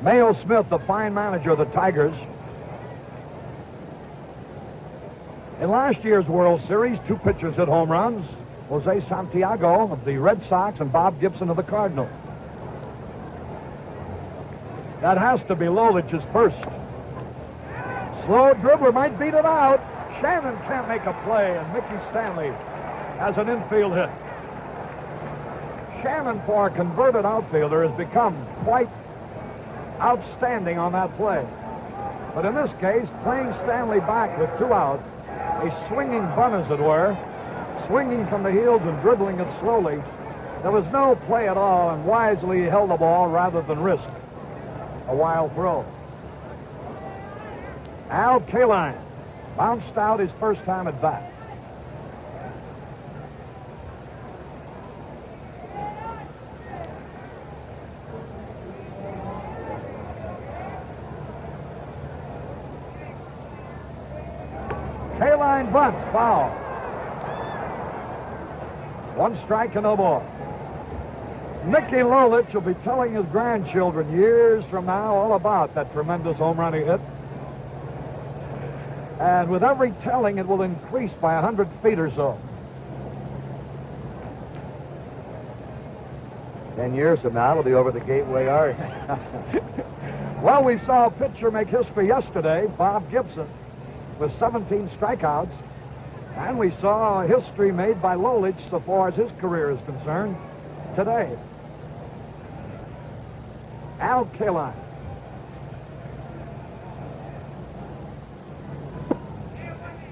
Mayo Smith, the fine manager of the Tigers. In last year's World Series, 2 pitchers hit home runs. Jose Santiago of the Red Sox and Bob Gibson of the Cardinals. That has to be Lolich's first. Slow dribbler might beat it out. Shannon can't make a play, and Mickey Stanley has an infield hit. Shannon, for a converted outfielder, has become quite outstanding on that play. But in this case, playing Stanley back with 2 outs, a swinging bunt, as it were, swinging from the heels and dribbling it slowly, there was no play at all, and wisely he held the ball rather than risk a wild throw. Al Kaline bounced out his first time at bat. Kaline bunts, foul. 1 strike and no ball. Mickey Lolich will be telling his grandchildren years from now all about that tremendous home run he hit. And with every telling, it will increase by 100 feet or so. 10 years from now, it'll be over the Gateway Arch. Well, we saw a pitcher make history yesterday, Bob Gibson, with 17 strikeouts. And we saw a history made by Lolich so far as his career is concerned today. Al Kaline.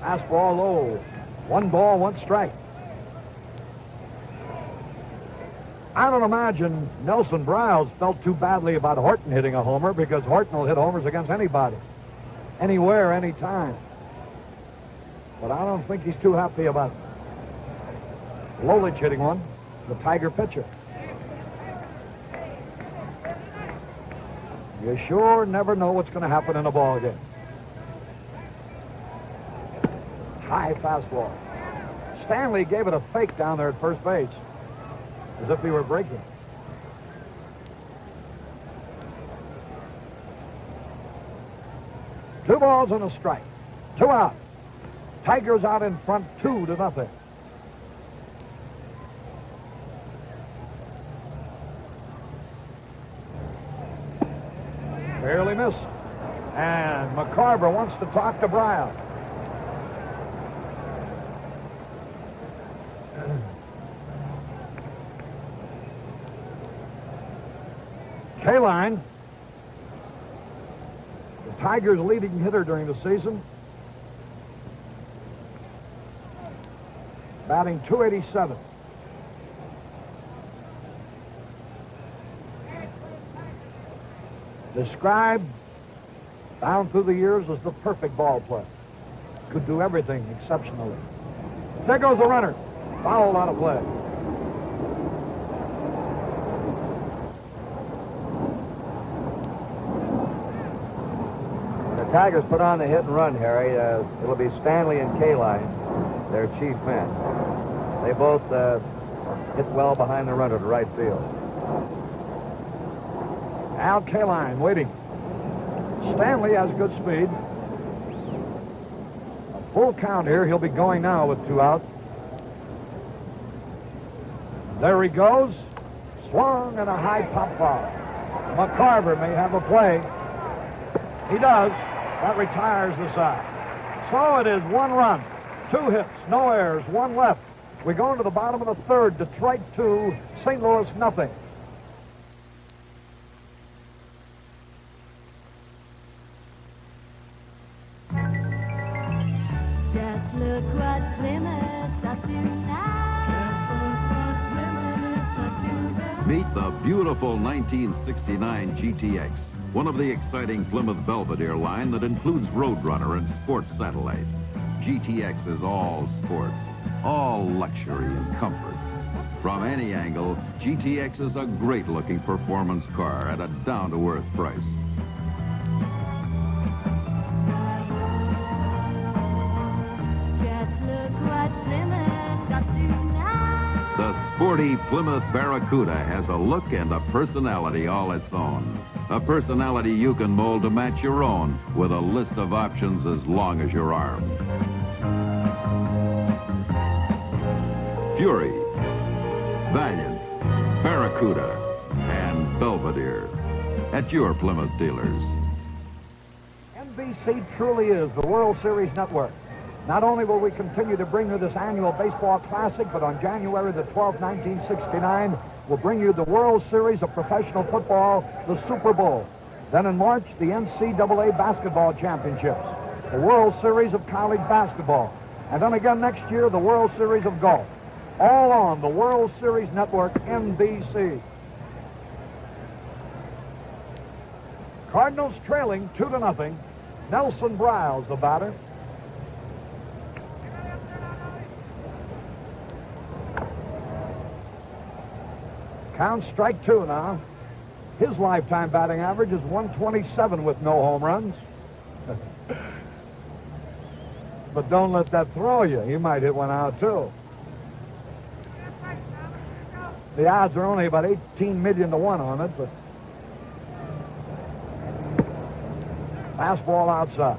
Fastball low. 1 ball, 1 strike. I don't imagine Nelson Briles felt too badly about Horton hitting a homer, because Horton will hit homers against anybody, anywhere, anytime. But I don't think he's too happy about Lolich hitting one, the Tiger pitcher. You sure never know what's going to happen in a ball game. High fastball. Stanley gave it a fake down there at first base, as if he were breaking. Two balls and a strike. 2 out. Tigers out in front 2-0. Barely missed. And McCarver wants to talk to Brown. Kaline, the Tigers' leading hitter during the season, batting .287. Described down through the years as the perfect ball player. Could do everything exceptionally. There goes the runner. Foul out of play. The Tigers put on the hit and run, Harry. It'll be Stanley and Kaline, their chief men. They both hit well behind the runner to right field. Al Kaline waiting. Stanley has good speed. A full count here. He'll be going now with 2 out. There he goes. Swung and a high pop foul. McCarver may have a play. He does. That retires the side. So it is 1 run, 2 hits, no errors, 1 left. We go into the bottom of the 3rd. Detroit 2, St. Louis nothing. Just look what Plymouth's up to now. Meet the beautiful 1969 GTX, one of the exciting Plymouth Belvedere line that includes Roadrunner and Sports Satellite. GTX is all sport, all luxury and comfort. From any angle, GTX is a great-looking performance car at a down-to-earth price. Just look what Plymouth's up to now. The sporty Plymouth Barracuda has a look and a personality all its own. A personality you can mold to match your own with a list of options as long as your arm. Fury, Valiant, Barracuda, and Belvedere at your Plymouth dealers. NBC truly is the World Series network. Not only will we continue to bring you this annual baseball classic, but on January the 12th, 1969, we'll bring you the World Series of professional football, the Super Bowl. Then in March, the NCAA basketball championships, the World Series of college basketball, and then again next year, the World Series of golf. All on the World Series network, NBC. Cardinals trailing 2-0. Nelson Briles, the batter. Count strike 2 now. His lifetime batting average is 127 with no home runs. But don't let that throw you. He might hit one out too. The odds are only about 18 million to 1 on it, but fastball outside.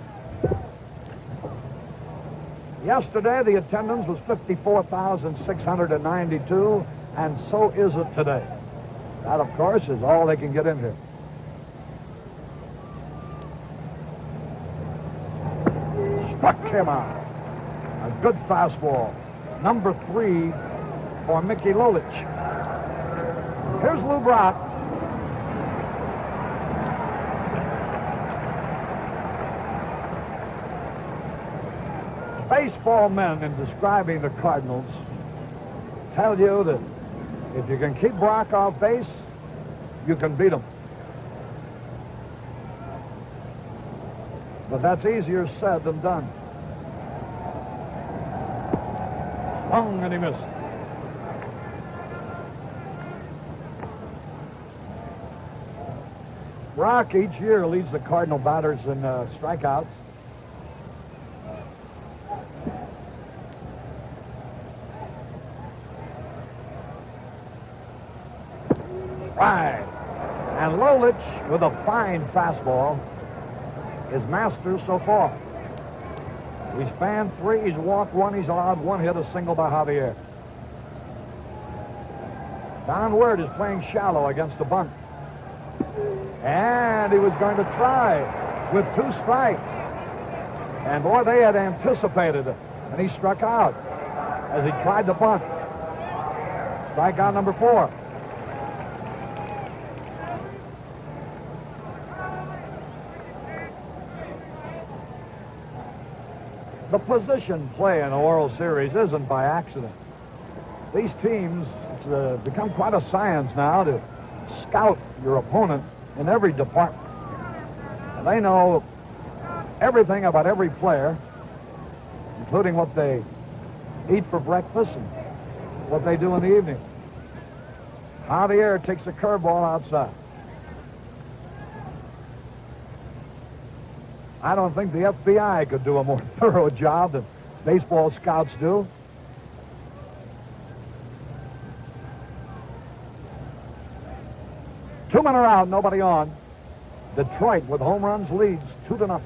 Yesterday, the attendance was 54,692, and so is it today. That, of course, is all they can get in here. Struck him out. A good fastball. Number 3 for Mickey Lolich. Here's Lou Brock. Baseball men, in describing the Cardinals, tell you that if you can keep Brock off base, you can beat him. But that's easier said than done. Swung and he missed. Brock each year leads the Cardinal batters in strikeouts. Right. And Lolich with a fine fastball is master so far. He's fanned 3, he's walked 1, he's allowed 1 hit, a single by Javier. Downward is playing shallow against the bunt. And he was going to try with 2 strikes. And boy, they had anticipated it. And he struck out as he tried to bunt. Strikeout number 4. The position play in the World Series isn't by accident. These teams, it's become quite a science now to scout your opponent in every department. And they know everything about every player, including what they eat for breakfast and what they do in the evening. Javier takes a curveball outside. I don't think the FBI could do a more thorough job than baseball scouts do. Two men are out, nobody on. Detroit with home runs leads 2-0.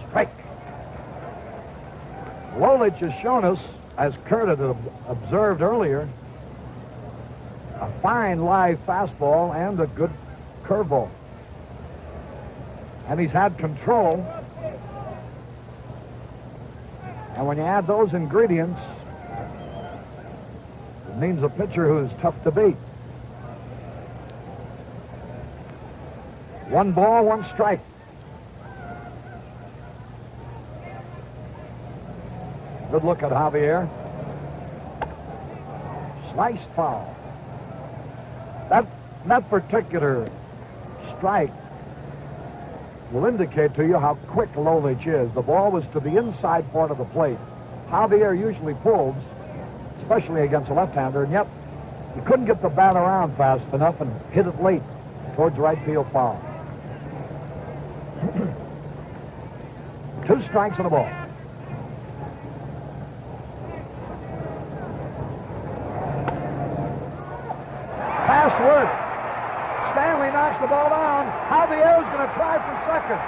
Strike. Lolich has shown us, as Kurt had observed earlier, a fine live fastball and a good curveball. And he's had control. And when you add those ingredients, it means a pitcher who is tough to beat. 1 ball, 1 strike. Good look at Javier. Sliced foul. That particular strike will indicate to you how quick Lolich is. The ball was to the inside part of the plate. Javier usually pulls, especially against a left-hander, and yet he couldn't get the bat around fast enough and hit it late towards right field foul. 2 strikes and a ball. Fast work. Stanley knocks the ball down. Javier's going to try for second.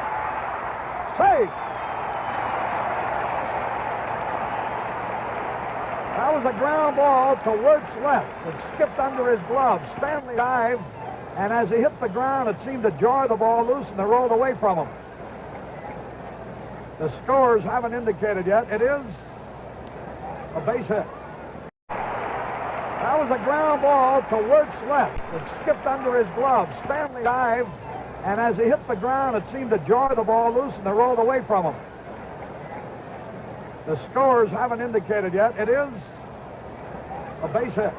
Safe. That was a ground ball to Wirt's left. It skipped under his glove. Stanley dived, and as he hit the ground, it seemed to jar the ball loose, and it rolled away from him. The scores haven't indicated yet. It is a base hit. That was a ground ball to Wirt's left. It skipped under his glove. Stanley dived, and as he hit the ground, it seemed to jar the ball loose, and it rolled away from him. The scores haven't indicated yet. It is a base hit.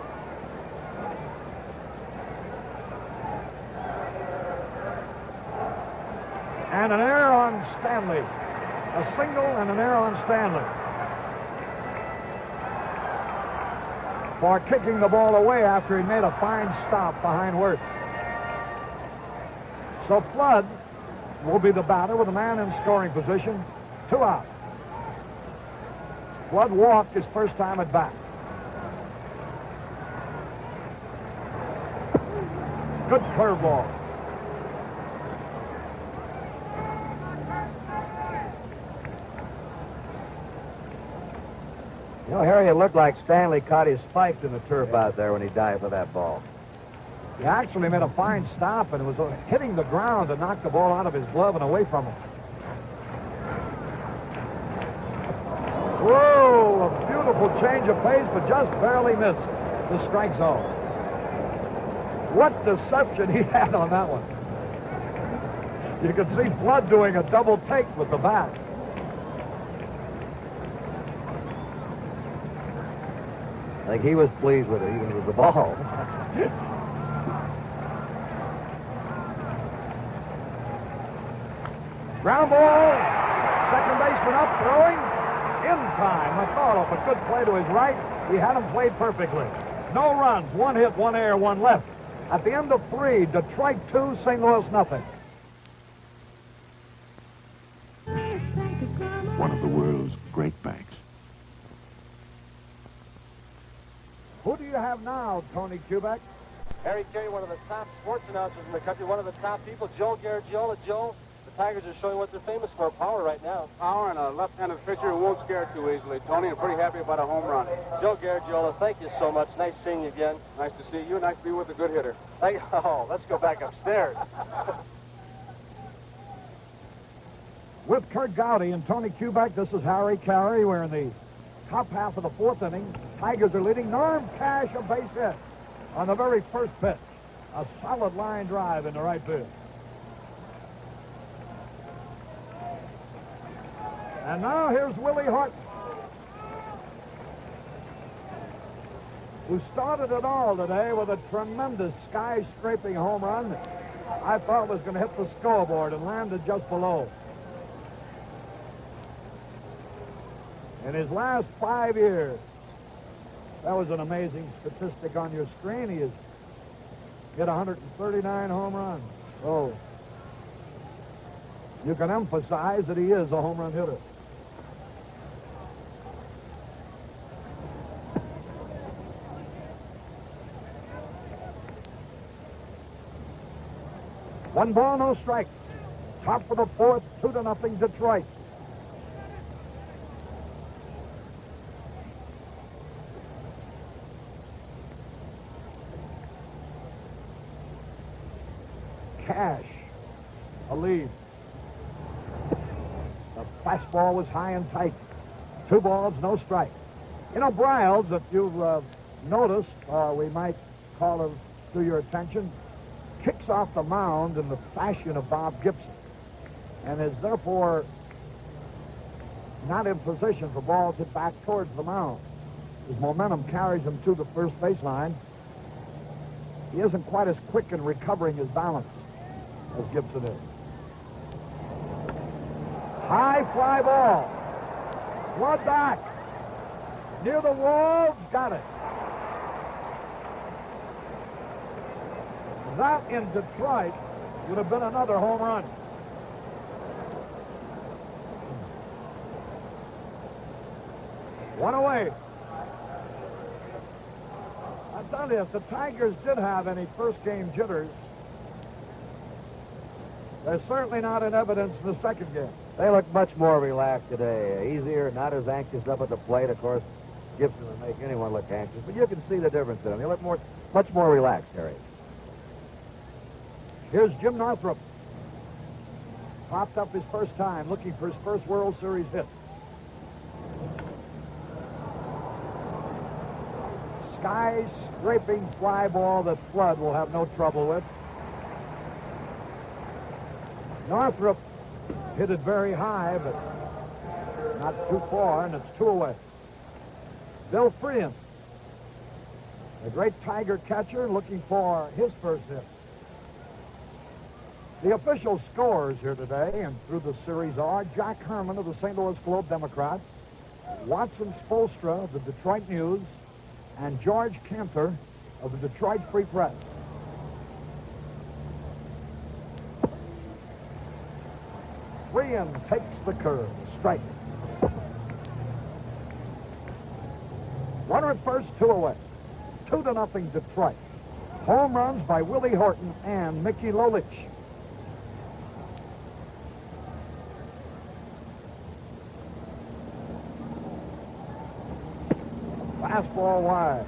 And an error on Stanley. A single and an error on Stanley for kicking the ball away after he made a fine stop behind Wirt. So Flood will be the batter with a man in scoring position. 2 out. Flood walked his first time at bat. Good curveball. You know, Harry, it looked like Stanley caught his spike in the turf out there when he dived for that ball. He actually made a fine stop, and it was hitting the ground to knock the ball out of his glove and away from him. Whoa, a beautiful change of pace, but just barely missed the strike zone. What deception he had on that one. You could see Flood doing a double take with the bat. I think he was pleased with it, even with the ball. Ground ball. Second baseman up, throwing. In time. McCall, a good play to his right. He had him played perfectly. No runs. One hit, one error, one left. At the end of 3, Detroit 2, St. Louis nothing. One of the world's great banks. Who do you have now, Tony Kubek? Harry Carey, one of the top sports announcers in the country, one of the top people, Joe Garagiola. Joe, the Tigers are showing what they're famous for, power right now. Power and a left-handed pitcher who won't scare too easily, Tony. I'm pretty happy about a home run. Joe Garagiola, thank you so much. Nice seeing you again. Nice to see you. Nice to be with a good hitter. Thank you. Oh, let's go back upstairs. With Kurt Gowdy and Tony Kubek, this is Harry Carey. We're in the top half of the 4th inning. Tigers are leading. Norm Cash, a base hit on the very first pitch. A solid line drive in the right field. And now here's Willie Horton, who started it all today with a tremendous sky-scraping home run. I thought was going to hit the scoreboard and landed just below. In his last 5 years, that was an amazing statistic on your screen. He has hit 139 home runs. So you can emphasize that he is a home run hitter. One ball, no strikes. Top of the 4th, 2-0 Detroit. Cash, a lead. The fastball was high and tight. 2 balls, no strike. You know, Bryles, if you've noticed, we might call it to your attention, kicks off the mound in the fashion of Bob Gibson and is therefore not in position for balls hit back towards the mound. His momentum carries him to the first baseline. He isn't quite as quick in recovering his balance as Gibson is. High fly ball. Flood back. Near the wall. Got it. That in Detroit would have been another home run. One away. I'll tell you, if the Tigers did have any first-game jitters, they're certainly not in evidence in the second game. They look much more relaxed today. Easier, not as anxious up at the plate. Of course, Gibson would make anyone look anxious, but you can see the difference in them. They look much more relaxed, Harry. Here's Jim Northrup. Popped up his first time, looking for his first World Series hit. Sky-scraping fly ball that Flood will have no trouble with. Northrup hit it very high, but not too far, and it's 2 away. Bill Freehan, the great Tiger catcher, looking for his first hit. The official scores here today and through the series are Jack Herman of the St. Louis Globe-Democrat, Watson Spolstra of the Detroit News, and George Cantor of the Detroit Free Press. Freehan takes the curve. Strike. Runner at first, 2 away. 2-0 Detroit. Home runs by Willie Horton and Mickey Lolich. Fastball wide.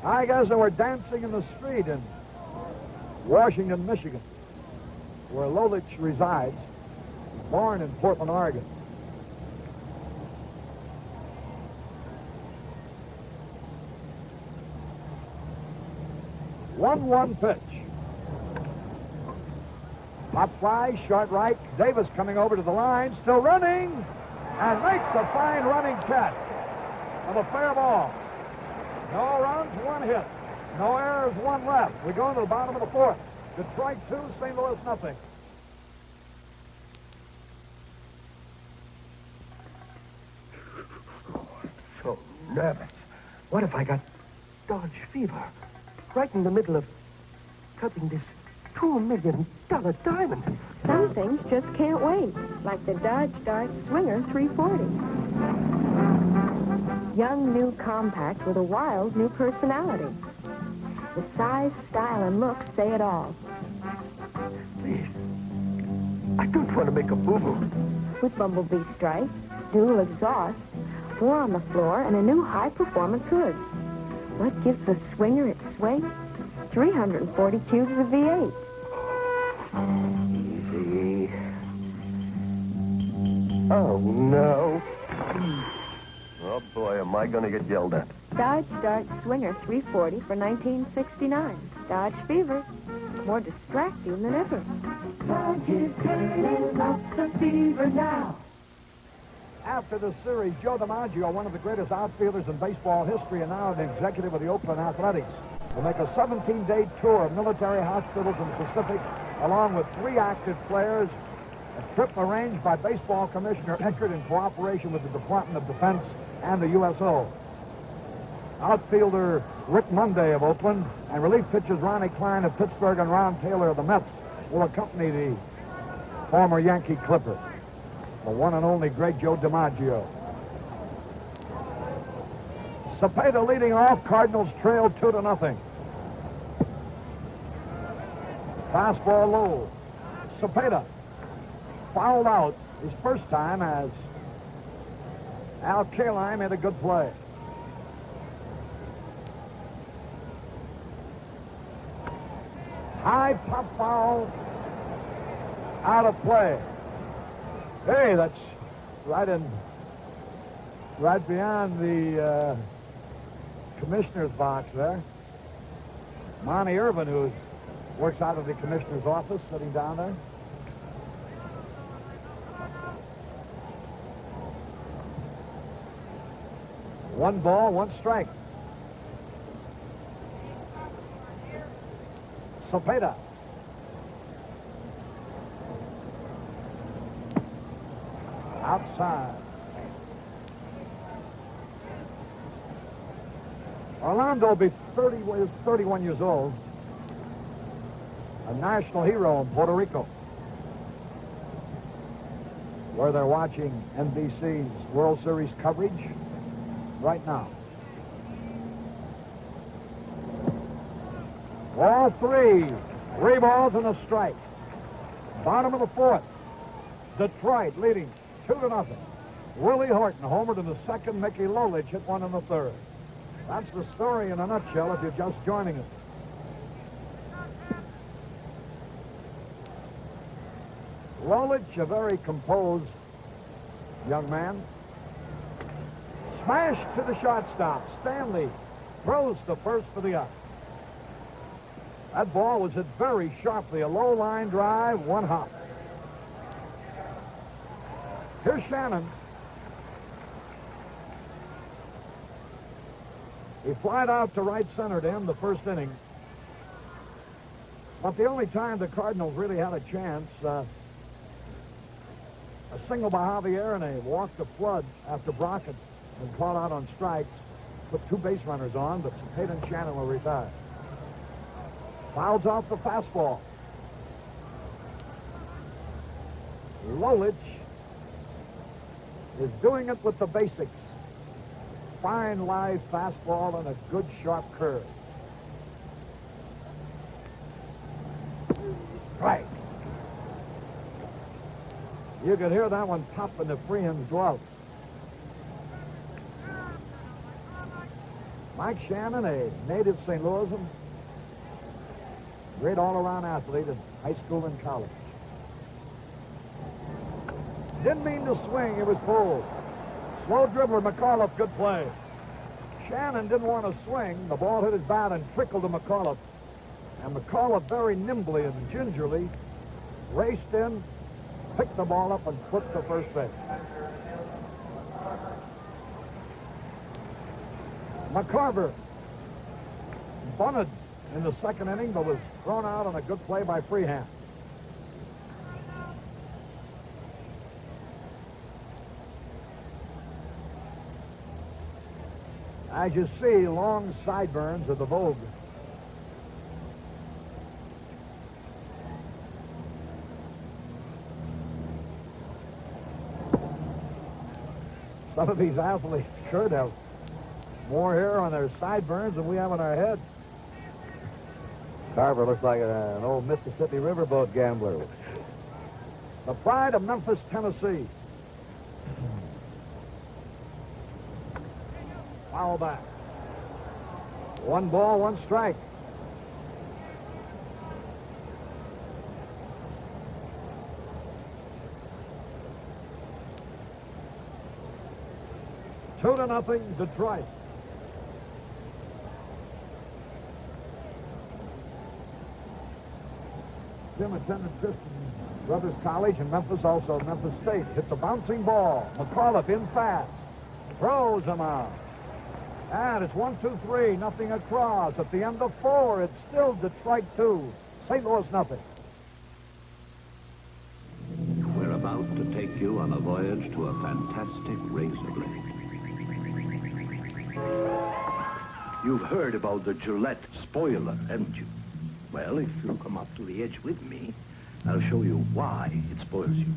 I guess they were dancing in the street in Washington, Michigan, where Lolich resides, born in Portland, Oregon. One pitch. Pop fly, short right. Davis coming over to the line, still running, and makes a fine running catch of a fair ball. No runs, 1 hit. No errors, 1 left. We go into the bottom of the 4th. Detroit 2, St. Louis nothing. nervous. What if I got Dodge fever? Right in the middle of cutting this $2 million diamond. Some things just can't wait, like the Dodge Dart Swinger 340. Young, new compact with a wild new personality. The size, style, and look say it all. Please, I don't want to make a boo-boo. With bumblebee stripes, dual exhaust, 4 on the floor, and a new high-performance hood. What gives the Swinger its swing? 340 cubes of V8. Easy. Oh, no. Oh, boy, am I going to get yelled at. Dodge Dart Swinger 340 for $19.69. Dodge Fever. More distracting than ever. Dodge is turning up the fever now. After the series, Joe DiMaggio, one of the greatest outfielders in baseball history and now an executive with the Oakland Athletics, will make a 17-day tour of military hospitals in the Pacific, along with 3 active players. A trip arranged by Baseball Commissioner Eckert in cooperation with the Department of Defense and the USO. Outfielder Rick Monday of Oakland and relief pitchers Ronnie Klein of Pittsburgh and Ron Taylor of the Mets will accompany the former Yankee Clipper, the one and only great Joe DiMaggio. Cepeda leading off. Cardinals trail 2-0. Fastball low. Cepeda fouled out his first time as Al Kaline made a good play. High pop foul out of play. Hey, that's right beyond the commissioner's box there. Monty Irvin, who works out of the commissioner's office, sitting down there. One ball, one strike. Cepeda. Outside. Orlando will be 31 years old. A national hero in Puerto Rico, where they're watching NBC's World Series coverage right now. Ball 3. 3 balls and a strike. Bottom of the 4th. Detroit leading 2-0. Willie Horton homered in the 2nd. Mickey Lolich hit one in the 3rd. That's the story in a nutshell if you're just joining us. Lolich, a very composed young man. Smash to the shortstop. Stanley throws to first for the out. That ball was hit very sharply. A low line drive, 1 hop. Here's Shannon. He flied out to right center to end the 1st inning. But the only time the Cardinals really had a chance, a single by Javier and a walk to Flood after Brockett was caught out on strikes, put 2 base runners on, but Cepeda and Shannon will retire. Fouls off the fastball. Lolich is doing it with the basics. Fine live fastball and a good sharp curve. Right. You could hear that one pop in the Freehan's glove. Mike Shannon, a native St. Louisan, great all-around athlete in high school and college. Didn't mean to swing, it was pulled. Slow dribbler, McAuliffe, good play. Shannon didn't want to swing. The ball hit his bat and trickled to McAuliffe. And McAuliffe very nimbly and gingerly raced in, picked the ball up, and flipped to first base. McCarver bunted in the 2nd inning, but was thrown out on a good play by Freehan. As you see, long sideburns are the vogue. Some of these athletes should have more hair on their sideburns than we have on our head. Carver looks like an old Mississippi riverboat gambler. The pride of Memphis, Tennessee. Foul back. 1 ball, 1 strike. Two to nothing, Detroit. Jim attended Christian Brothers College in Memphis, also Memphis State. Hits a bouncing ball. McAuliffe in fast. Throws him out. And it's 1-2-3, nothing across. At the end of 4, it's still Detroit 2, St. Louis nothing. We're about to take you on a voyage to a fantastic razor blade. You've heard about the Gillette spoiler, haven't you? Well, if you'll come up to the edge with me, I'll show you why it spoils you.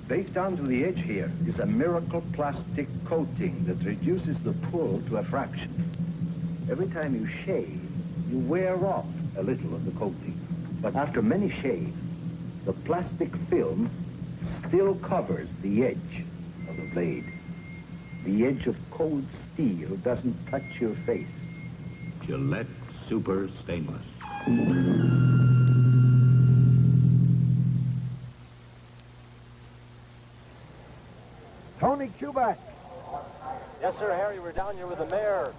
Baked onto the edge here is a miracle plastic coating that reduces the pull to a fraction. Every time you shave, you wear off a little of the coating. But after many shaves, the plastic film still covers the edge of the blade. The edge of cold steel doesn't touch your face. Gillette Super Stainless. Tony Kubek. Yes, sir, Harry. We're down here with the mayor,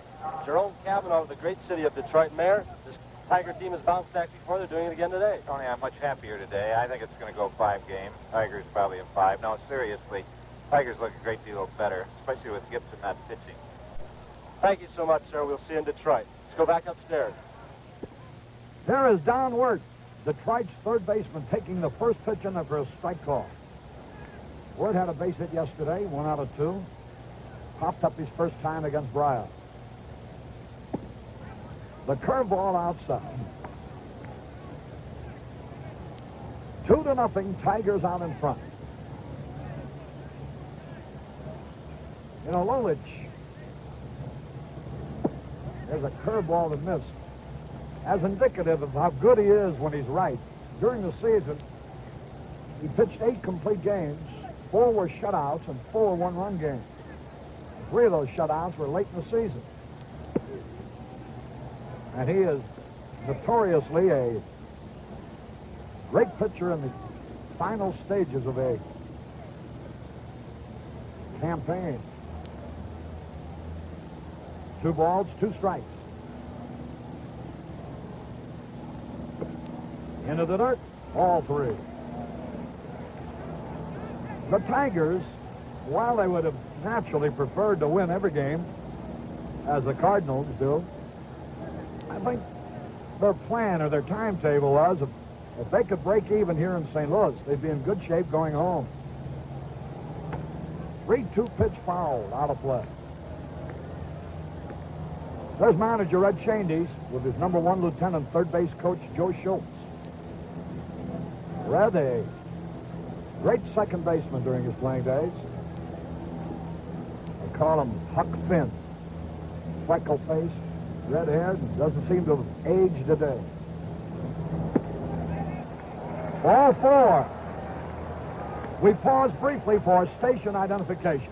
Jerome Kavanaugh of the great city of Detroit. Mayor, this Tiger team has bounced back before. They're doing it again today. Tony, I'm much happier today. I think it's going to go 5 games. Tigers probably in 5. No, seriously, Tigers look a great deal better, especially with Gibson not pitching. Thank you so much, sir. We'll see you in Detroit. Let's go back upstairs. There is Don Wirt, Detroit's third baseman, taking the first pitch in there for a strike call. Wirt had a base hit yesterday, 1 out of 2. Popped up his first time against Breyer. The curveball outside. 2-0, Tigers out in front. You know, Lolich, there's a curveball that missed. As indicative of how good he is when he's right. During the season, he pitched 8 complete games. 4 were shutouts and 4 one-run games. 3 of those shutouts were late in the season. And he is notoriously a great pitcher in the final stages of a campaign. 2 balls, 2 strikes. Into the dirt, all 3. The Tigers, while they would have naturally preferred to win every game, as the Cardinals do, I think their plan or their timetable was if they could break even here in St. Louis, they'd be in good shape going home. 3-2 pitch foul out of play. There's manager Red Shandies with his number 1 lieutenant, third base coach Joe Schultz. Red, a great second baseman during his playing days. They call him Huck Finn. Freckle-faced, red-haired, doesn't seem to have aged a day. Ball 4. We pause briefly for station identification.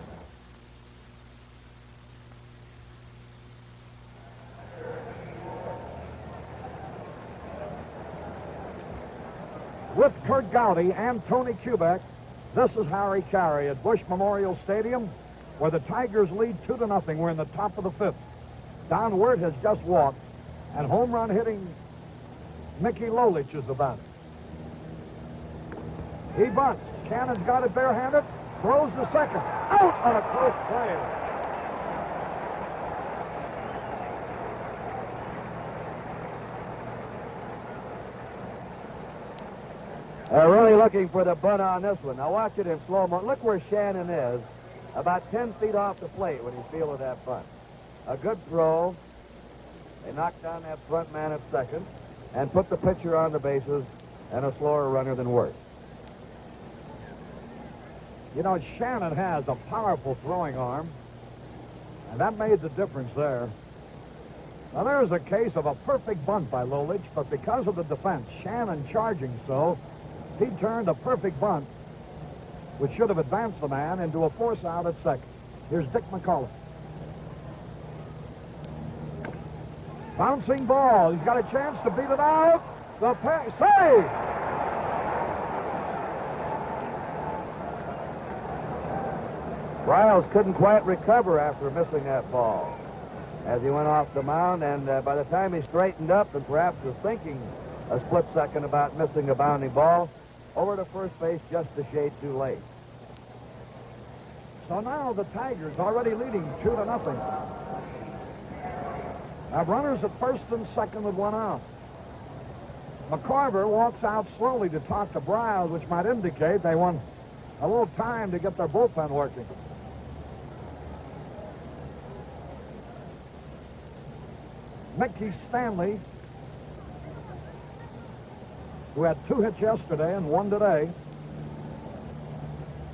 With Kurt Gowdy and Tony Kubek, this is Harry Carey at Bush Memorial Stadium, where the Tigers lead 2-0. We're in the top of the 5th. Don Wirt has just walked, and home run hitting Mickey Lolich is the batter. He bunts. Cannon's got it barehanded, throws the second. Out on a close play. They're really looking for the bunt on this one. Now watch it in slow mo. Look where Shannon is. About 10 feet off the plate when he fielded that bunt. A good throw. They knocked down that front man at second and put the pitcher on the bases and a slower runner than Wirth. You know, Shannon has a powerful throwing arm, and that made the difference there. Now, there's a case of a perfect bunt by Lolich, but because of the defense, Shannon charging so, he turned a perfect bunt, which should have advanced the man, into a force out at second. Here's Dick McCullough. Bouncing ball. He's got a chance to beat it out. The pass. Save! Riles couldn't quite recover after missing that ball as he went off the mound, and by the time he straightened up and perhaps was thinking a split second about missing a bounding ball, over to first base just a shade too late. So now the Tigers already leading 2-0. Have runners at first and second with one out. McCarver walks out slowly to talk to Briles, which might indicate they want a little time to get their bullpen working. Mickey Stanley, who had 2 hits yesterday and 1 today,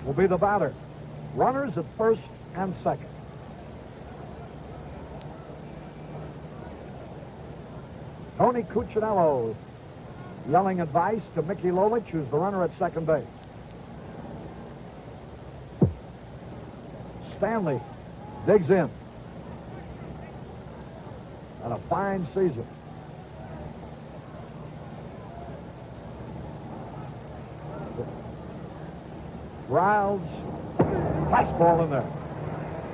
will be the batter. Runners at first and second. Tony Cuccinello yelling advice to Mickey Lolich, who's the runner at second base. Stanley digs in. And a fine season. Riles, fastball in there.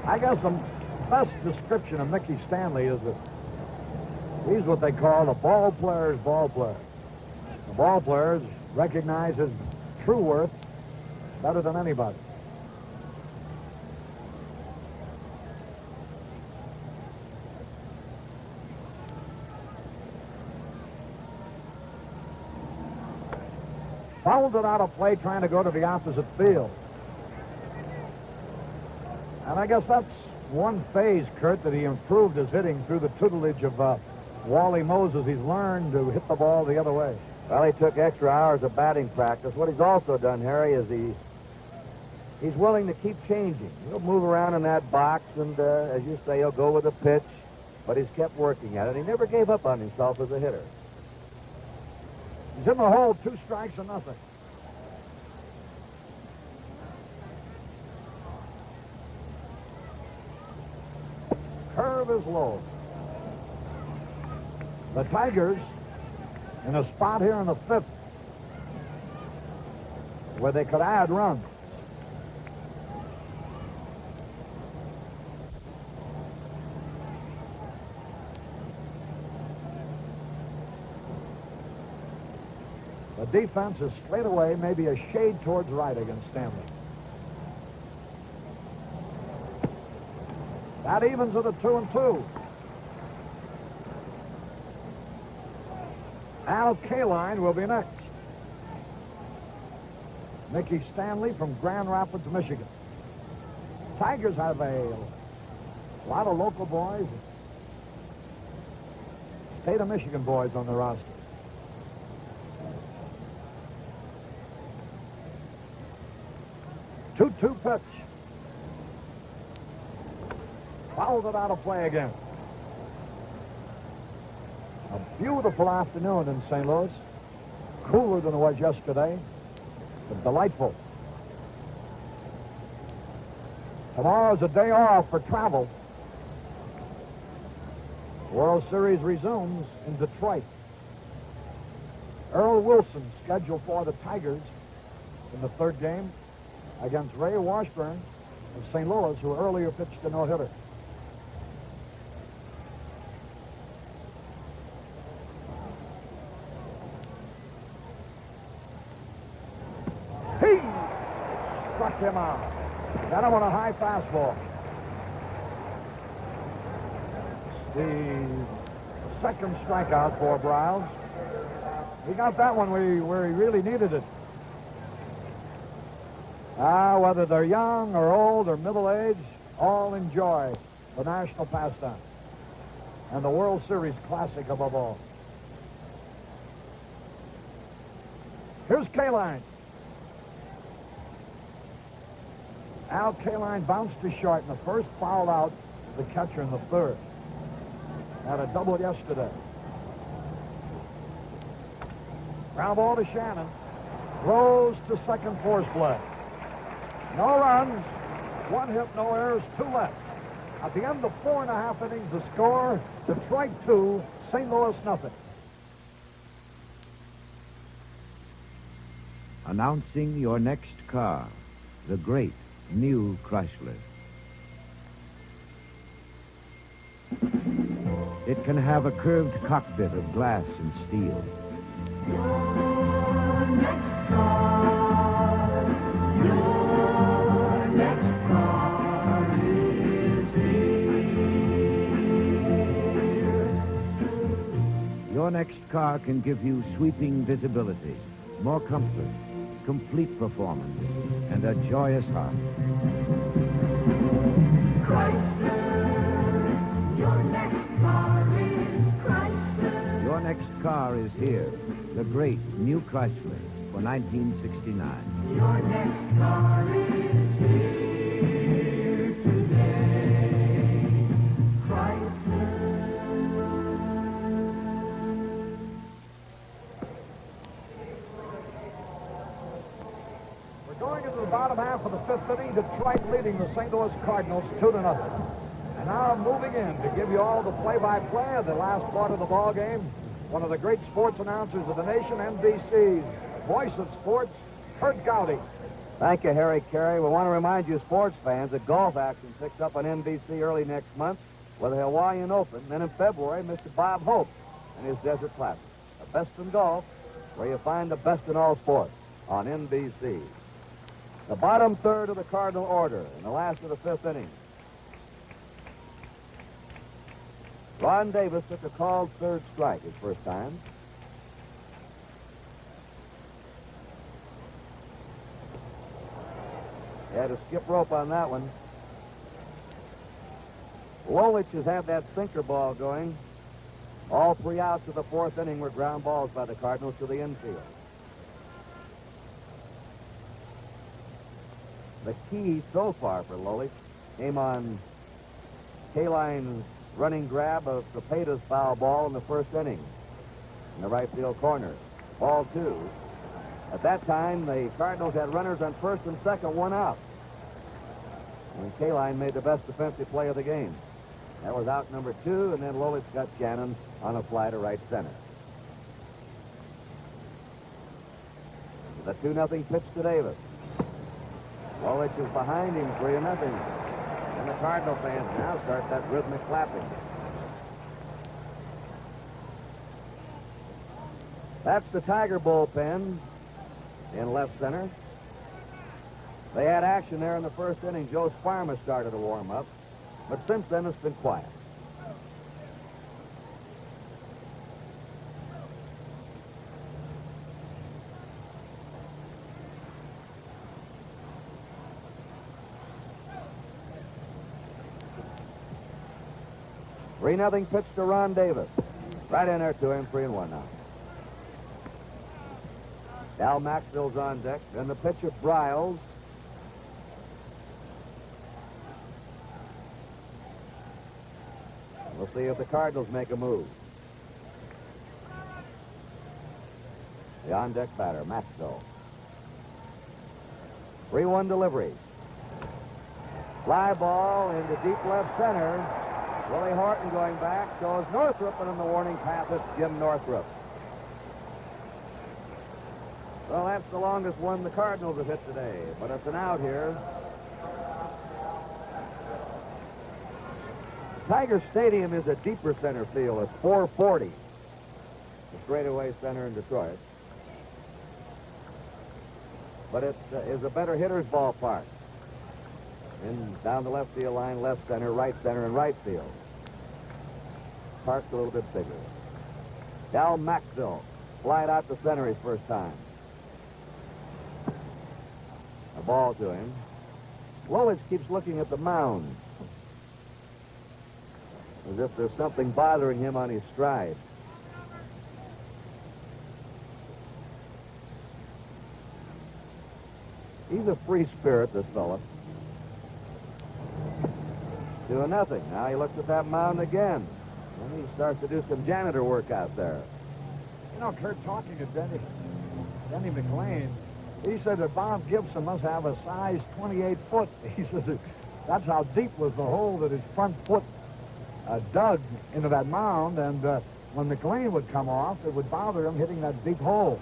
I guess the best description of Mickey Stanley is that he's what they call a ball player's ball player. The ball players recognize his true worth better than anybody. Fouled it out of play trying to go to the opposite field. And I guess that's one phase, Kurt, that he improved his hitting through the tutelage of Wally Moses. He's learned to hit the ball the other way. Well, he took extra hours of batting practice. What he's also done, Harry, is he's willing to keep changing. He'll move around in that box, and as you say, he'll go with a pitch, but he's kept working at it. He never gave up on himself as a hitter. He's in the hole, 2 strikes and nothing. Curve is low. The Tigers in a spot here in the 5th where they could add runs. The defense is straight away, maybe a shade towards right against Stanley. That evens it at 2-2. Al Kaline will be next. Mickey Stanley from Grand Rapids, Michigan. Tigers have a lot of local boys, state of Michigan boys on the roster. Two pitch. Fouled it out of play again. A beautiful afternoon in St. Louis. Cooler than it was yesterday, but delightful. Tomorrow's a day off for travel. World Series resumes in Detroit. Earl Wilson scheduled for the Tigers in the 3rd game against Ray Washburn of St. Louis, who earlier pitched a no-hitter. He struck him out. Got him on a high fastball. The 2nd strikeout for Briles. He got that one where he really needed it. Whether they're young or old or middle-aged, all enjoy the national pastime and the World Series classic above all. Here's Kaline. Al Kaline bounced to short in the first, foul out the catcher in the third. Had a double yesterday. Ground ball to Shannon. Throws to second, force play. No runs, 1 hit, no errors, 2 left. At the end of 4.5 innings, the score, Detroit 2, St. Louis nothing. Announcing your next car, the great new Chrysler. It can have a curved cockpit of glass and steel. Your next car is here. Your next car can give you sweeping visibility, more comfort, complete performance, and a joyous heart. Chrysler, your next car is Chrysler. Your next car is here, the great new Chrysler for 1969. Your next car is here today. Chrysler. Going into the bottom half of the 5th inning, Detroit leading the St. Louis Cardinals 2-0. And now moving in to give you all the play-by-play of the last part of the ball game. One of the great sports announcers of the nation, NBC's voice of sports, Kurt Gowdy. Thank you, Harry Carey. We want to remind you sports fans that golf action picks up on NBC early next month with the Hawaiian Open. Then in February, Mr. Bob Hope and his Desert Classic. The best in golf, where you find the best in all sports on NBC. The bottom third of the Cardinal order in the last of the 5th inning. Ron Davis took a called third strike his first time. He had to skip rope on that one. Lolich has had that sinker ball going. All 3 outs of the 4th inning were ground balls by the Cardinals to the infield. The key so far for Lolich came on Kaline's running grab of Cepeda's foul ball in the 1st inning in the right field corner. Ball 2. At that time, the Cardinals had runners on 1st and 2nd, 1 out. And Kaline made the best defensive play of the game. That was out number 2, and then Lolich got Shannon on a fly to right center. The 2-0 pitch to Davis. Lolich is behind him, 3-0. And the Cardinal fans now start that rhythmic clapping. That's the Tiger bullpen in left center. They had action there in the 1st inning. Joe Sparma started to warm up, but since then it's been quiet. Three 0 pitch to Ron Davis. Right in there to him, 3-1 now. Al Maxville's on deck. Then the pitch of Briles. We'll see if the Cardinals make a move. The on-deck batter, Maxville. 3-1 delivery. Fly ball into deep left center. Willie Horton going back. Goes Northrup, and in the warning path, it's Jim Northrup. Well, that's the longest one the Cardinals have hit today, but it's an out here. Tiger Stadium is a deeper center field. It's 440. The straightaway center in Detroit. But it is a better hitter's ballpark. And down the left field line, left center, and right field. Park's a little bit bigger. Al Maxville flied out to center his first time. A ball to him. Lolich keeps looking at the mound, as if there's something bothering him on his stride. He's a free spirit, this fella. 2-0. Now he looks at that mound again. And he starts to do some janitor work out there. You know, Kurt, talking to Denny McLean, he said that Bob Gibson must have a size 28 foot. He said that's how deep was the hole that his front foot dug into that mound, and when McLean would come off, it would bother him hitting that deep hole.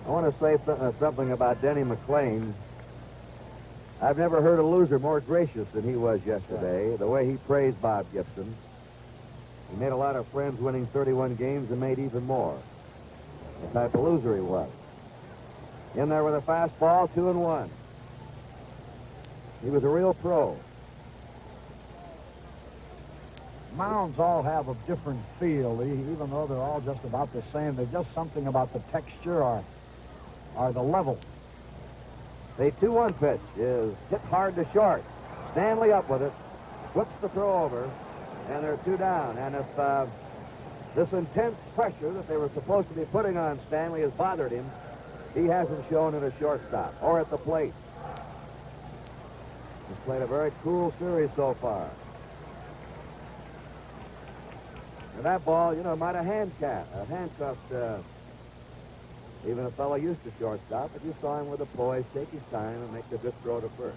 I want to say something about Denny McLean. I've never heard a loser more gracious than he was yesterday. The way he praised Bob Gibson. He made a lot of friends winning 31 games and made even more. The type of loser he was. In there with a fastball, 2-1. He was a real pro. Mounds all have a different feel, even though they're all just about the same. There's just something about the texture or the level. The 2-1 pitch is hit hard to short. Stanley up with it. Flips the throw over. And they're 2 down. And if this intense pressure that they were supposed to be putting on Stanley has bothered him, he hasn't shown at a shortstop or at the plate. He's played a very cool series so far. And that ball, you know, might have handcuffed even a fellow used to shortstop, but you saw him with a poise, take his time, and make the good throw to first.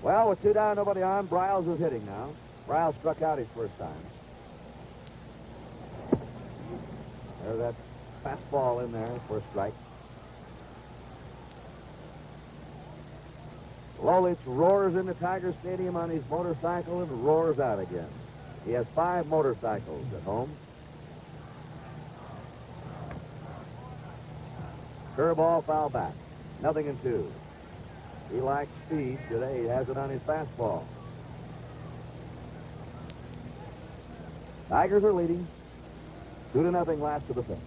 Well, with 2 down, nobody on, Briles is hitting now. Briles struck out his first time. There's that fastball in there for a strike. Lolich roars into Tiger Stadium on his motorcycle and roars out again. He has 5 motorcycles at home. Curveball, foul back. 0-2. He likes speed. Today he has it on his fastball. Tigers are leading. 2-0 last to the 5th.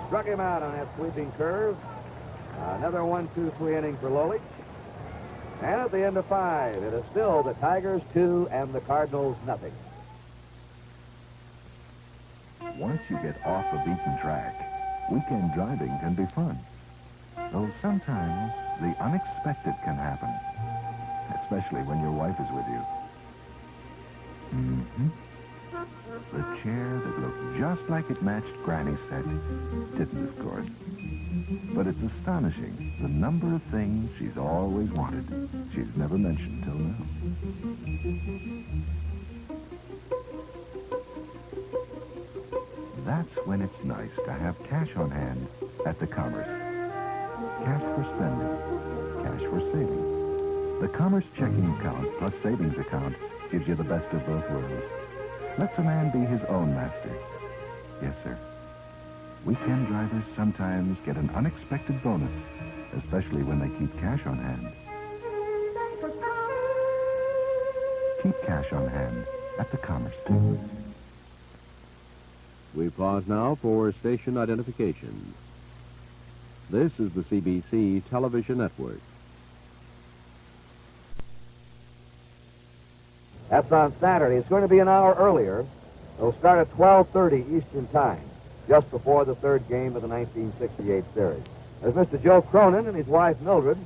Struck him out on that sweeping curve. Another 1-2-3 inning for Lolich. And at the end of 5, it is still the Tigers 2 and the Cardinals 0. Once you get off the beaten track, weekend driving can be fun. Though sometimes the unexpected can happen, especially when your wife is with you. The chair that looked just like it matched Granny's set didn't, of course. But it's astonishing the number of things she's always wanted she's never mentioned till now. That's when it's nice to have cash on hand at the Commerce. Cash for spending, cash for saving. The Commerce checking account plus savings account gives you the best of both worlds. Lets a man be his own master. Yes, sir. Weekend drivers sometimes get an unexpected bonus, especially when they keep cash on hand. Keep cash on hand at the Commerce. We pause now for station identification. This is the CBC Television Network. That's on Saturday. It's going to be an hour earlier. It'll start at 12:30 Eastern Time, just before the 3rd game of the 1968 series. There's Mr. Joe Cronin and his wife Mildred.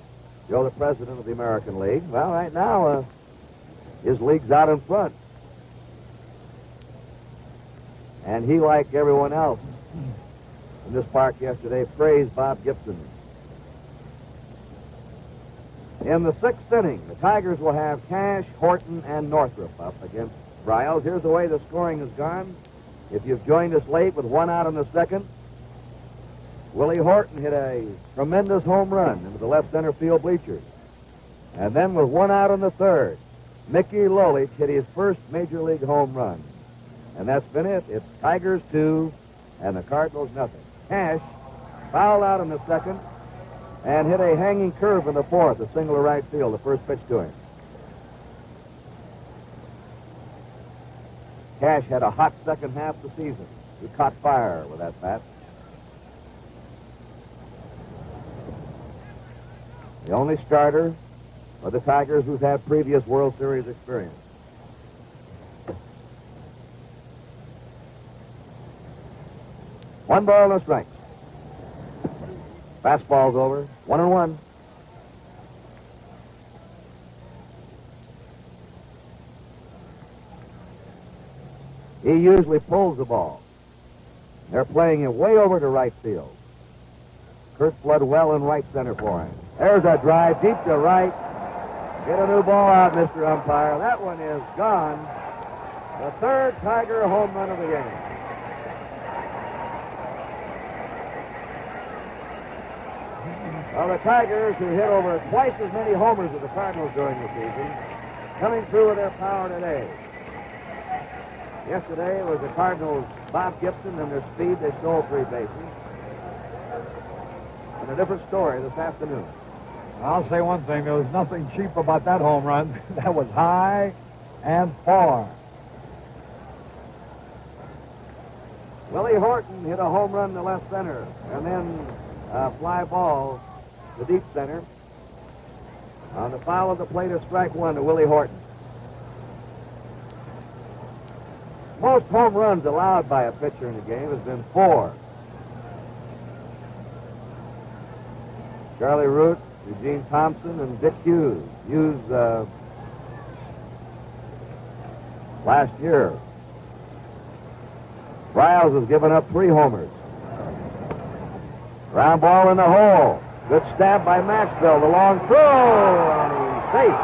Joe, the president of the American League. Well, right now, his league's out in front. And he, like everyone else in this park yesterday, praised Bob Gibson. In the 6th inning, the Tigers will have Cash, Horton, and Northrup up against Briles. Here's the way the scoring has gone. If you've joined us late with 1 out in the 2nd, Willie Horton hit a tremendous home run into the left center field bleachers. And then with 1 out in the 3rd, Mickey Lolich hit his first Major League home run. And that's been it. It's Tigers 2 and the Cardinals 0. Cash fouled out in the 2nd and hit a hanging curve in the 4th, a single to right field, the first pitch to him. Cash had a hot second half of the season. He caught fire with that bat. The only starter for the Tigers who's had previous World Series experience. One ball and a strike. Fastball's over. 1-1. He usually pulls the ball. They're playing it way over to right field. Kurt Flood well in right center for him. There's a drive deep to right. Get a new ball out, Mr. Umpire. That one is gone. The third Tiger home run of the game. Well, the Tigers, who hit over twice as many homers as the Cardinals during the season, coming through with their power today. Yesterday it was the Cardinals' Bob Gibson and their speed. They stole 3 bases. And a different story this afternoon. I'll say one thing. There was nothing cheap about that home run. That was high and far. Willie Horton hit a home run to left center, and then a fly ball to deep center. On the foul of the plate of strike 1 to Willie Horton. Most home runs allowed by a pitcher in the game has been 4. Charlie Root, Eugene Thompson, and Dick Hughes. Hughes last year. Riles has given up 3 homers. Ground ball in the hole. Good stab by Maxwell. The long throw, and he's safe.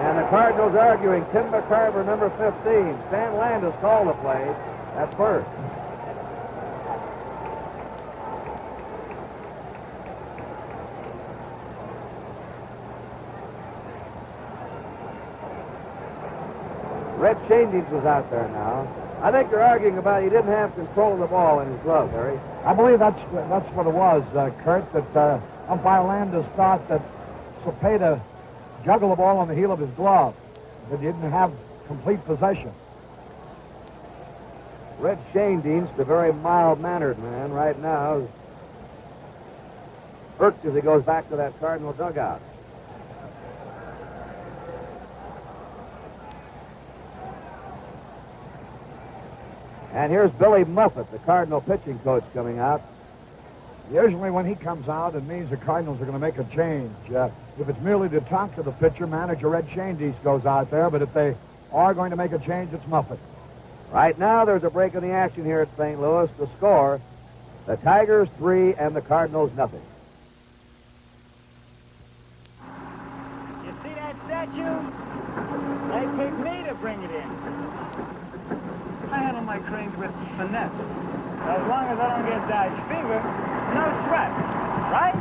And the Cardinals arguing. Tim McCarver, number 15. Stan Landis called the play at first. Red Shadings was out there now. I think they're arguing about he didn't have control of the ball in his glove, Harry. I believe that's what it was, Kurt, that umpire Landis thought that Cepeda juggled the ball on the heel of his glove, that he didn't have complete possession. Red Shadings, the very mild-mannered man, right now is irked as he goes back to that Cardinal dugout. And here's Billy Muffet, the Cardinal pitching coach, coming out. Usually when he comes out, it means the Cardinals are going to make a change. If it's merely to talk to the pitcher, manager Red Shadings goes out there, but if they are going to make a change, it's Muffet. Right now, there's a break in the action here at St. Louis. The score, the Tigers 3 and the Cardinals nothing. You see that statue? They picked me to bring it in. I handle my cranes with finesse. As long as I don't get Dodge fever, no sweat. Right?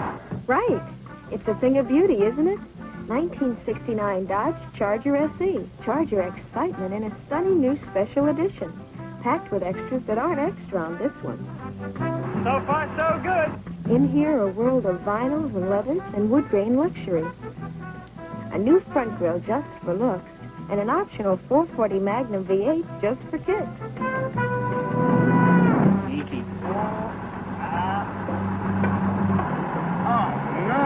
Right. It's a thing of beauty, isn't it? 1969 Dodge Charger SE. Charger excitement in a stunning new special edition. Packed with extras that aren't extra on this one. So far, so good. In here, a world of vinyls and leathers and wood grain luxury. A new front grille just for looks, and an optional 440 Magnum V8 just for kids. Sneaky. Oh, no.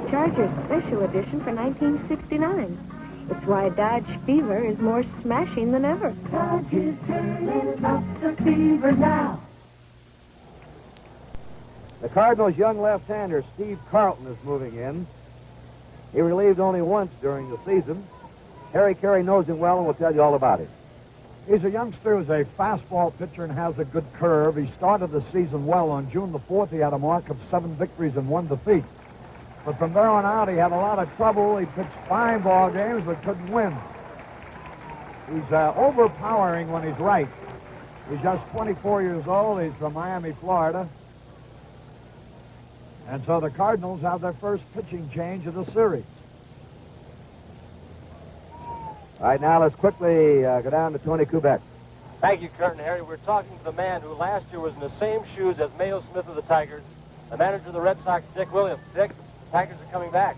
Charger's special edition for 1969. It's why Dodge Fever is more smashing than ever. Dodge is turning up the fever now. The Cardinals' young left-hander, Steve Carlton, is moving in. He relieved only once during the season. Harry Carey knows him well and will tell you all about it. He's a youngster who's a fastball pitcher and has a good curve. He started the season well. On June the 4th, he had a mark of 7 victories and 1 defeat. But from there on out, he had a lot of trouble. He pitched fine ball games but couldn't win. He's overpowering when he's right. He's just 24 years old. He's from Miami, Florida. And so the Cardinals have their first pitching change of the series. All right, now let's quickly go down to Tony Kubek. Thank you, Kurt and Harry. We're talking to the man who last year was in the same shoes as Mayo Smith of the Tigers, the manager of the Red Sox, Dick Williams. Dick, the Tigers are coming back.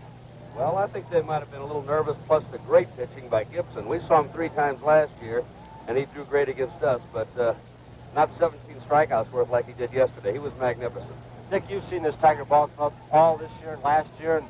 Well, I think they might have been a little nervous, plus the great pitching by Gibson. We saw him 3 times last year, and he threw great against us, but not 17 strikeouts worth like he did yesterday. He was magnificent. Dick, you've seen this Tiger ball club all this year and last year, and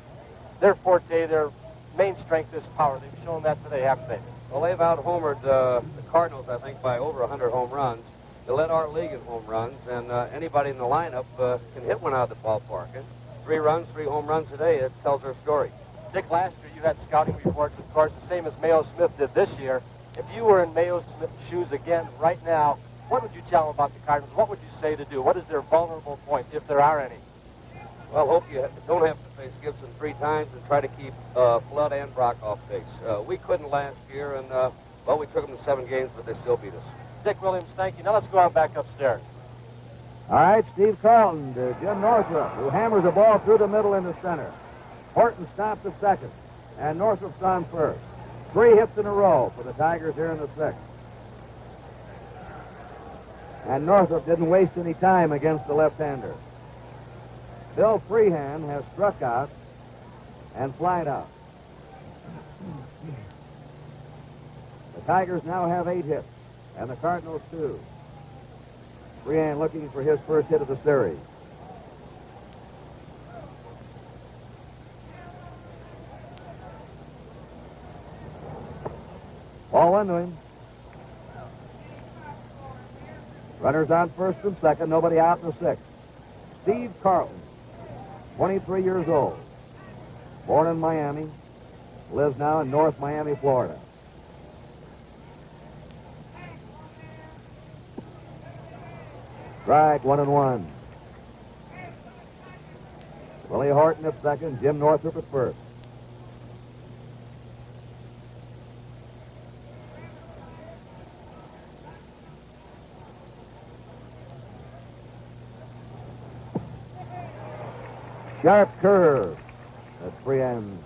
their forte, their main strength is power. They've shown that today, haven't they? Well, they've out-homered the Cardinals, I think, by over 100 home runs. They led our league in home runs, and anybody in the lineup can hit one out of the ballpark. And 3 runs, 3 home runs today, it tells their story. Dick, last year you had scouting reports, of course, the same as Mayo Smith did this year. If you were in Mayo Smith's shoes again right now, what would you tell them about the Cardinals? What would you say to do? What is their vulnerable point, if there are any? Well, hope you don't have to face Gibson 3 times and try to keep Flood and Brock off base. We couldn't last year, and, well, we took them to 7 games, but they still beat us. Dick Williams, thank you. Now let's go on back upstairs. All right, Steve Carlton to Jim Northrup, who hammers the ball through the middle into center. Horton stops at second, and Northrup's on first. 3 hits in a row for the Tigers here in the 6th. And Northrop didn't waste any time against the left-hander. Bill Freehand has struck out and flied out. The Tigers now have 8 hits, and the Cardinals 2. Freehand looking for his first hit of the series. Ball 1 to him. Runners on first and second, nobody out in the 6th. Steve Carlton, 23 years old, born in Miami, lives now in North Miami, Florida. Strike, 1-1. Willie Horton at second, Jim Northrop at first. Sharp curve that Freehand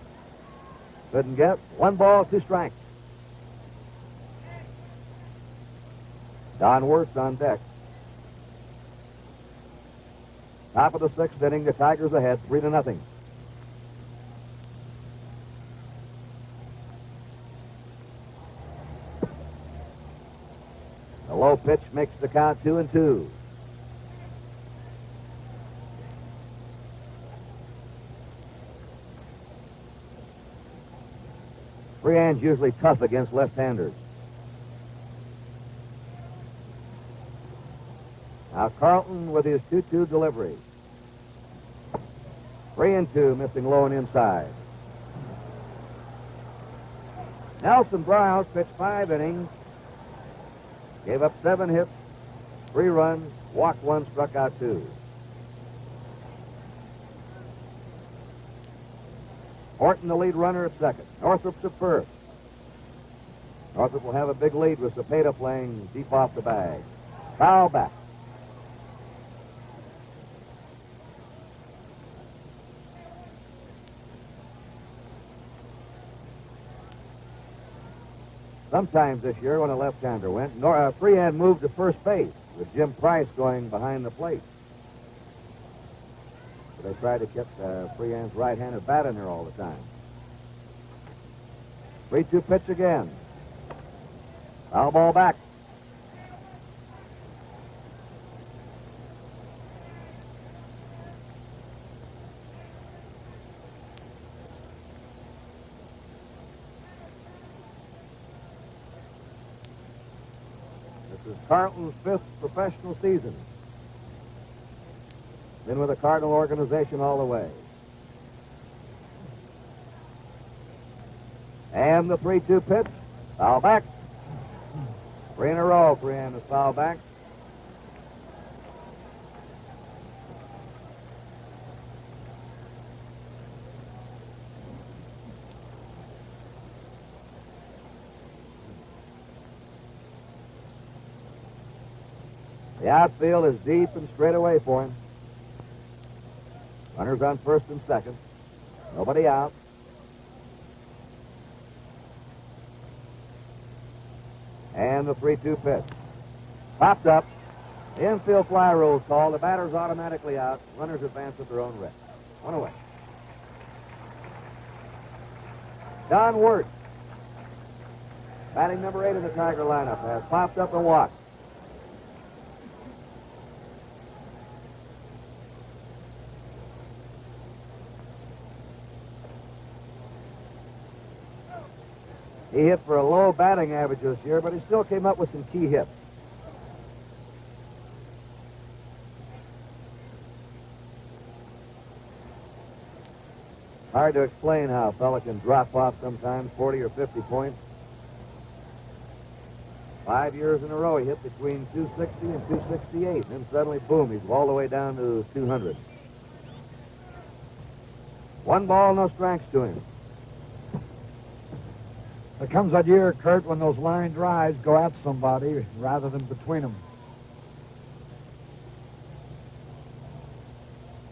couldn't get. 1 ball, 2 strikes. Don Wirtz on deck. Top of the 6th inning, the Tigers ahead, 3-0. The low pitch makes the count 2-2. Freehand's usually tough against left-handers. Now Carlton with his 2-2 delivery. 3-2, missing low and inside. Nelson Browse pitched 5 innings. Gave up 7 hits, 3 runs, walked 1, struck out 2. Horton, the lead runner at second. Northrop's at first. Northrop will have a big lead with Cepeda playing deep off the bag. Foul back. Sometimes this year when a left-hander went, Freehand moved to first base with Jim Price going behind the plate. So they tried to keep Freehand's right-handed bat in there all the time. 3-2 pitch again. Foul ball back. This is Carlton's 5th professional season. Been with the Cardinal organization all the way. And the 3-2 pitch. Foul back. 3 in a row. Freehand is foul back. The outfield is deep and straight away for him. Runners on first and second. Nobody out. And the 3-2 pitch. Popped up. The infield fly rule is called. The batter's automatically out. Runners advance at their own risk. One away. Don Wirt, batting number 8 in the Tiger lineup, has popped up and walked. He hit for a low batting average this year, but he still came up with some key hits. Hard to explain how a fella can drop off sometimes 40 or 50 points. 5 years in a row, he hit between 260 and 268. Then suddenly, boom, he's all the way down to 200. 1 ball, no strikes to him. There comes that year, Kurt, when those line drives go at somebody rather than between them.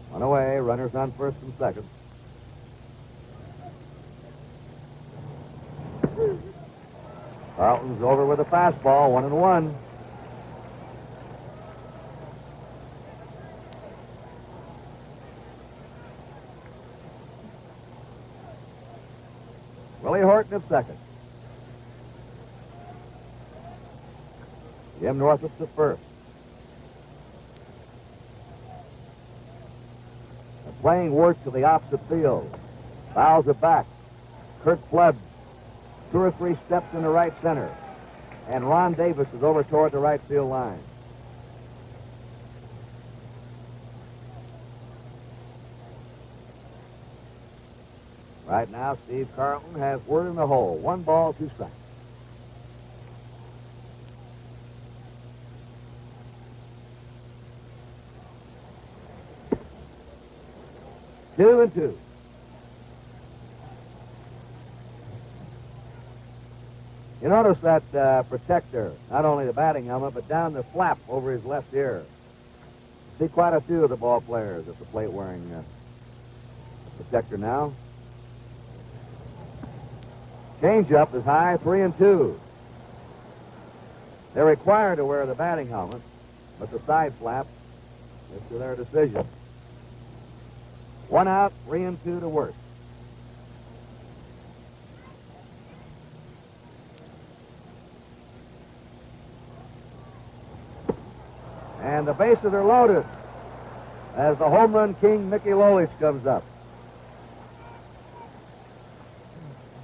1 away, runners on first and second. Carlton's over with a fastball, 1-1. Willie Horton at second. Jim Northup's at first. They're playing Wirt to the opposite field. Fouls it back. Kurt Pleb 2 or 3 steps into right center. And Ron Davis is over toward the right field line. Right now, Steve Carlton has Wirt in the hole. 1 ball, 2 strikes. Two and two. You notice that protector, not only the batting helmet, but down the flap over his left ear. See quite a few of the ball players at the plate wearing protector now. Changeup is high, 3-2. They're required to wear the batting helmet, but the side flap is to their decision. 1 out, 3-2 to Wirt. And the bases are loaded as the home run king, Mickey Lolich, comes up.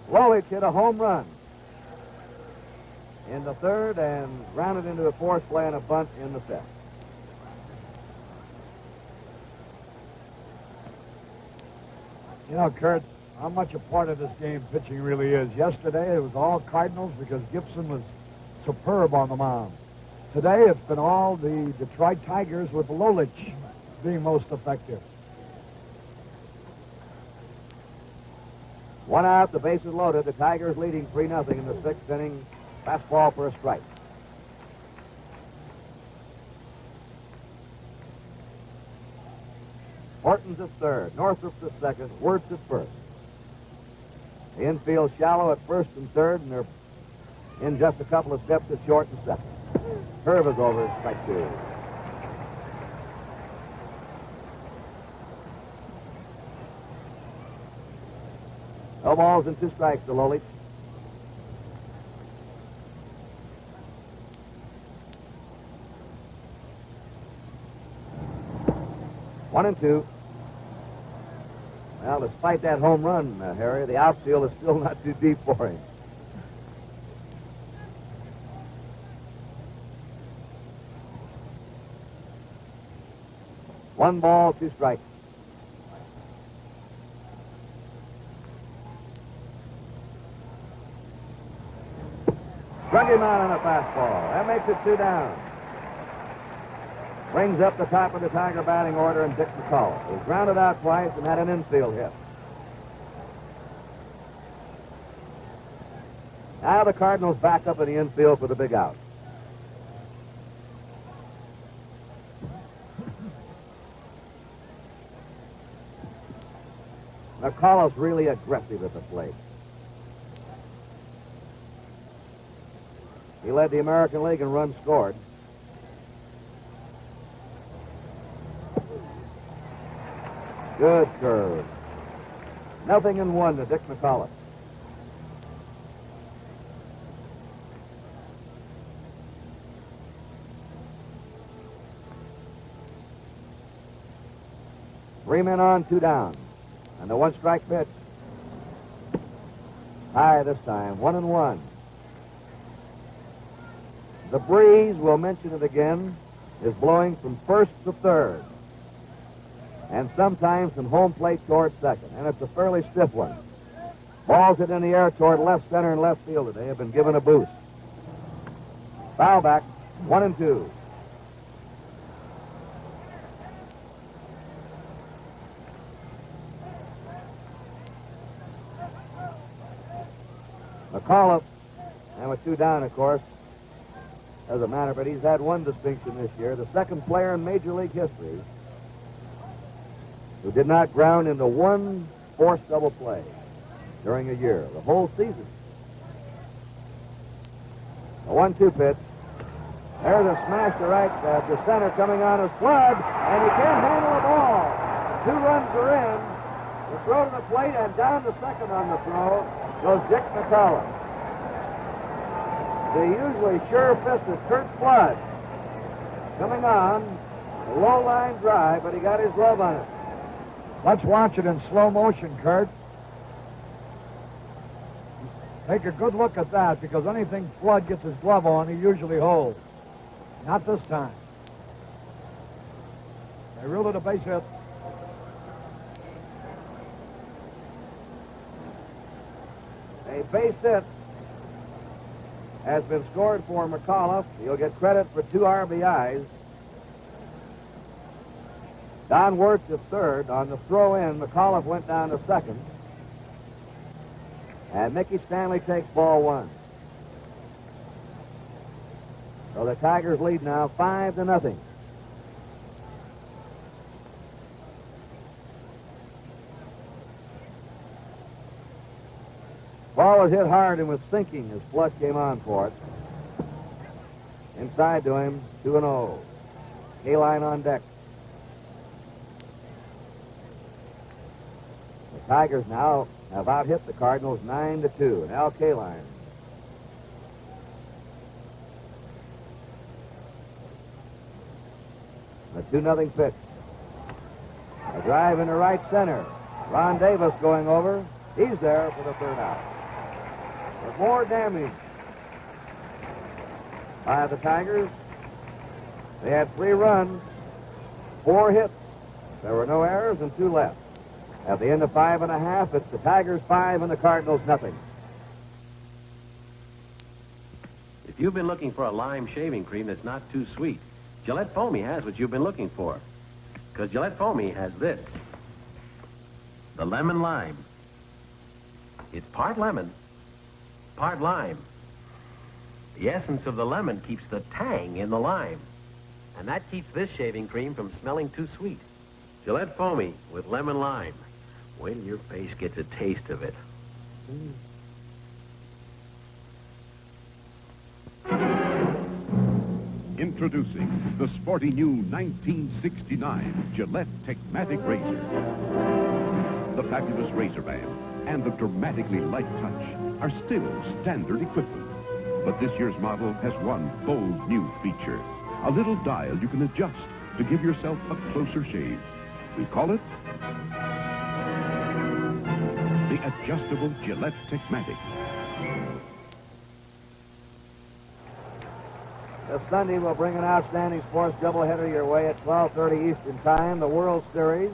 Lolich hit a home run in the third and grounded into a force play and a bunt in the fifth. You know, Kurt, how much a part of this game pitching really is. Yesterday, it was all Cardinals because Gibson was superb on the mound. Today, it's been all the Detroit Tigers with Lolich being most effective. 1 out, the bases loaded. The Tigers leading 3-0 in the 6th inning. Fastball for a strike. Horton's at third. Northrop's at second. Wirt's at first. The infield shallow at first and third, and they're in just a couple of steps at short and second. Curve is over. Strike 2. No balls and 2 strikes to Lolich. One and 2. Well, despite that home run, Harry, the outfield is still not too deep for him. One ball, 2 strikes. Struck him out on a fastball. That makes it 2 down. Brings up the top of the Tiger batting order and Dick McCullough. He's grounded out twice and had an infield hit. Now the Cardinals back up in the infield for the big out. McCullough's really aggressive at the plate. He led the American League in runs scored. Good curve. 0-1 to Dick McCullough. Three men on, two down. And the one-strike pitch. High this time, 1-1. The breeze, we'll mention it again, is blowing from first to third. And sometimes from home plate toward second. And it's a fairly stiff one. Balls hit in the air toward left center and left field today have been given a boost. Foul back, 1-2. McCullough, and with two down, of course, doesn't matter, but he's had one distinction this year. The second player in Major League history who did not ground into one forced double play during a year, the whole season. A 1-2 pitch. There's a smash to right to center coming on a flood, and he can't handle the ball. 2 runs are in. The throw to the plate and down to second on the throw goes Dick McCullough. The usually sure-fisted Kurt Flood coming on, a low-line drive, but he got his glove on it. Let's watch it in slow motion, Kurt. Take a good look at that, because anything Flood gets his glove on, he usually holds. Not this time. They ruled it a base hit. A base hit has been scored for McCullough. He'll get credit for 2 RBIs. Don Wirtz at third. On the throw-in, McCullough went down to second. And Mickey Stanley takes ball 1. So the Tigers lead now 5-0. Ball was hit hard and was sinking as Flood came on for it. Inside to him, 2-0. K-line on deck. The Tigers now have out-hit the Cardinals 9-2. And Al K-line. A 2-0 pitch. A drive into right center. Ron Davis going over. He's there for the third out. With more damage by the Tigers. They had 3 runs, 4 hits. There were no errors and 2 left. At the end of 5.5, it's the Tigers 5 and the Cardinals nothing. If you've been looking for a lime shaving cream that's not too sweet, Gillette Foamy has what you've been looking for. Because Gillette Foamy has this. The lemon lime. It's part lemon, part lime. The essence of the lemon keeps the tang in the lime. And that keeps this shaving cream from smelling too sweet. Gillette Foamy with lemon lime. Wait till your face gets a taste of it. Introducing the sporty new 1969 Gillette Techmatic Razor. The fabulous razor band and the dramatically light touch are still standard equipment. But this year's model has one bold new feature. A little dial you can adjust to give yourself a closer shave. We call it the adjustable Gillette Techmatic. This Sunday we'll bring an outstanding sports doubleheader your way at 12:30 Eastern Time, the World Series,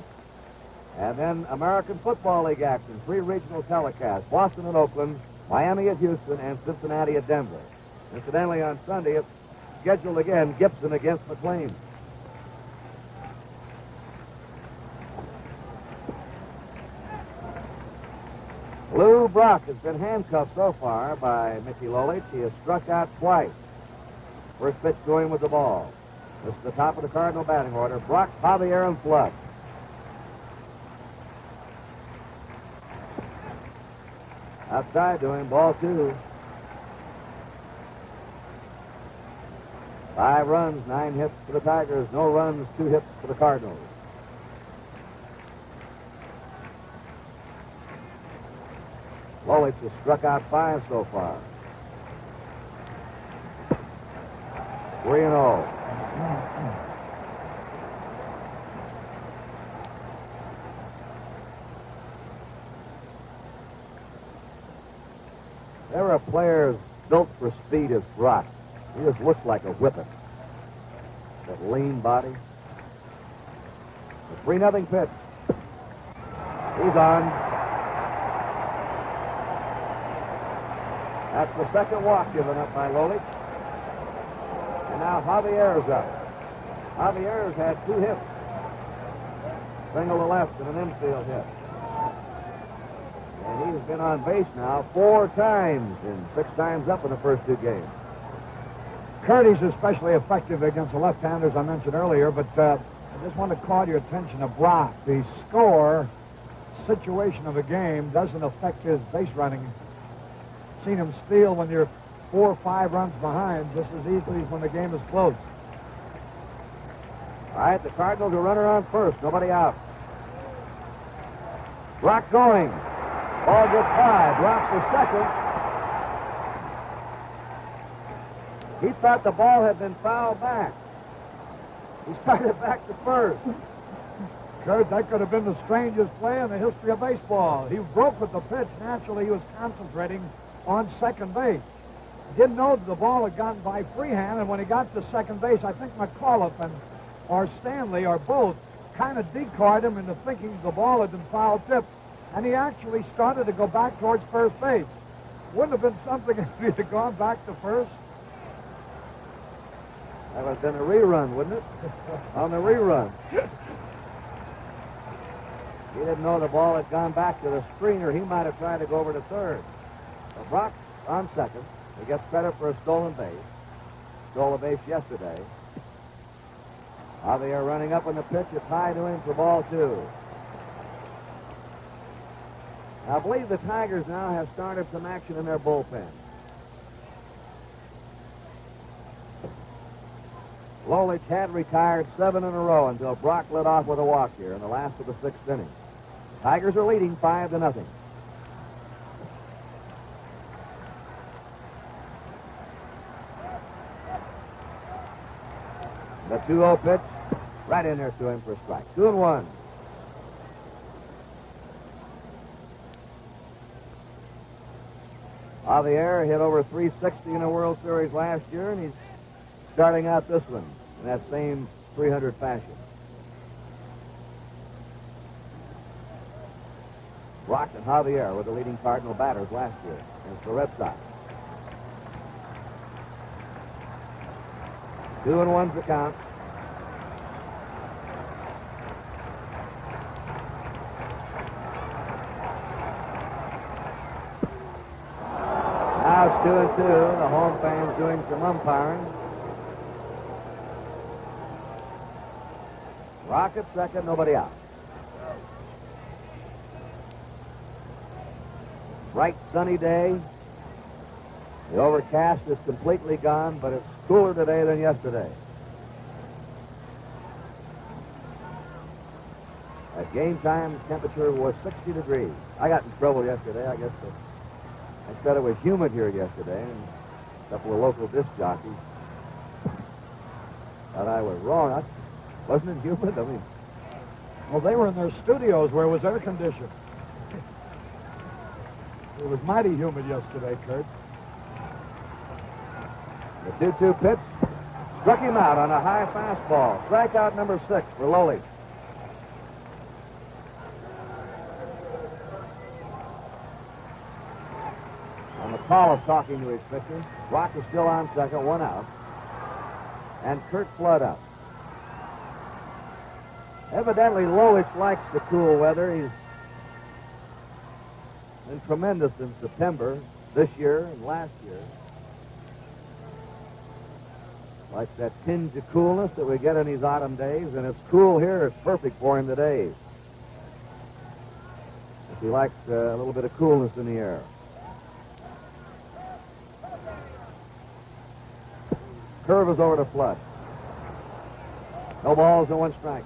and then American Football League action, 3 regional telecasts, Boston and Oakland, Miami at Houston, and Cincinnati at Denver. Incidentally, on Sunday, it's scheduled again, Gibson against McLean. Lou Brock has been handcuffed so far by Mickey Lolich. He has struck out twice. First pitch to him with the ball. This is the top of the Cardinal batting order. Brock, Javier, and Flood. Outside to him, ball 2. 5 runs, 9 hits for the Tigers. No runs, 2 hits for the Cardinals. Lolich has struck out 5 so far. 3-0. There are players built for speed as Brock. He just looks like a whippet. That lean body. The 3-0 pitch. He's on. That's the second walk given up by Lolich. And now Javier's up. Javier's had 2 hits. Single to left and an infield hit. And he's been on base now 4 times and 6 times up in the first 2 games. Curdy's especially effective against the left-handers I mentioned earlier, but I just want to call your attention to Brock. The score situation of a game doesn't affect his base running. Seen him steal when you're 4 or 5 runs behind just as easily as when the game is close. All right, the Cardinals are runner on first. Nobody out. Brock going. Ball gets high. Drops the second. He thought the ball had been fouled back. He started back to first. Kurt, that could have been the strangest play in the history of baseball. He broke with the pitch. Naturally, he was concentrating on second base. Didn't know that the ball had gotten by freehand, and when he got to second base, I think McAuliffe and or Stanley or both kind of decoyed him into thinking the ball had been foul tipped, and he actually started to go back towards first base. Wouldn't have been something if he had gone back to first. That would have been a rerun, wouldn't it? On the rerun. He didn't know the ball had gone back to the screener. He might have tried to go over to third. Well, Brock on second. He gets credit for a stolen base. Stole a base yesterday. Javier running up on the pitch. It's high to him for ball 2. I believe the Tigers now have started some action in their bullpen. Lolich had retired 7 in a row until Brock led off with a walk here in the last of the 6th inning. Tigers are leading 5-0. The 2-0 pitch, right in there to him for a strike. 2-1. Javier hit over 360 in the World Series last year, and he's starting out this one in that same 300 fashion. Brock and Javier were the leading Cardinal batters last year against the Red Sox. 2-1's the count. Now it's 2-2. The home fans doing some umpiring. Brock at second, nobody out. Bright sunny day. The overcast is completely gone, but it's cooler today than yesterday. At game time, temperature was 60 degrees. I got in trouble yesterday. I guess I said it was humid here yesterday, and a couple of local disc jockeys thought I was wrong. Wasn't it humid? I mean, well, they were in their studios where it was air conditioned. It was mighty humid yesterday, Kurt. The 2-2 pitch struck him out on a high fastball. Strikeout number 6 for Lolich. And McAuliffe talking to his pitcher. Brock is still on second, 1 out. And Kurt Flood up. Evidently, Lolich likes the cool weather. He's been tremendous in September this year and last year. Like that tinge of coolness that we get in these autumn days, and it's cool here. It's perfect for him today. If he likes a little bit of coolness in the air. Curve is over to Flood. No balls, no 1 strike.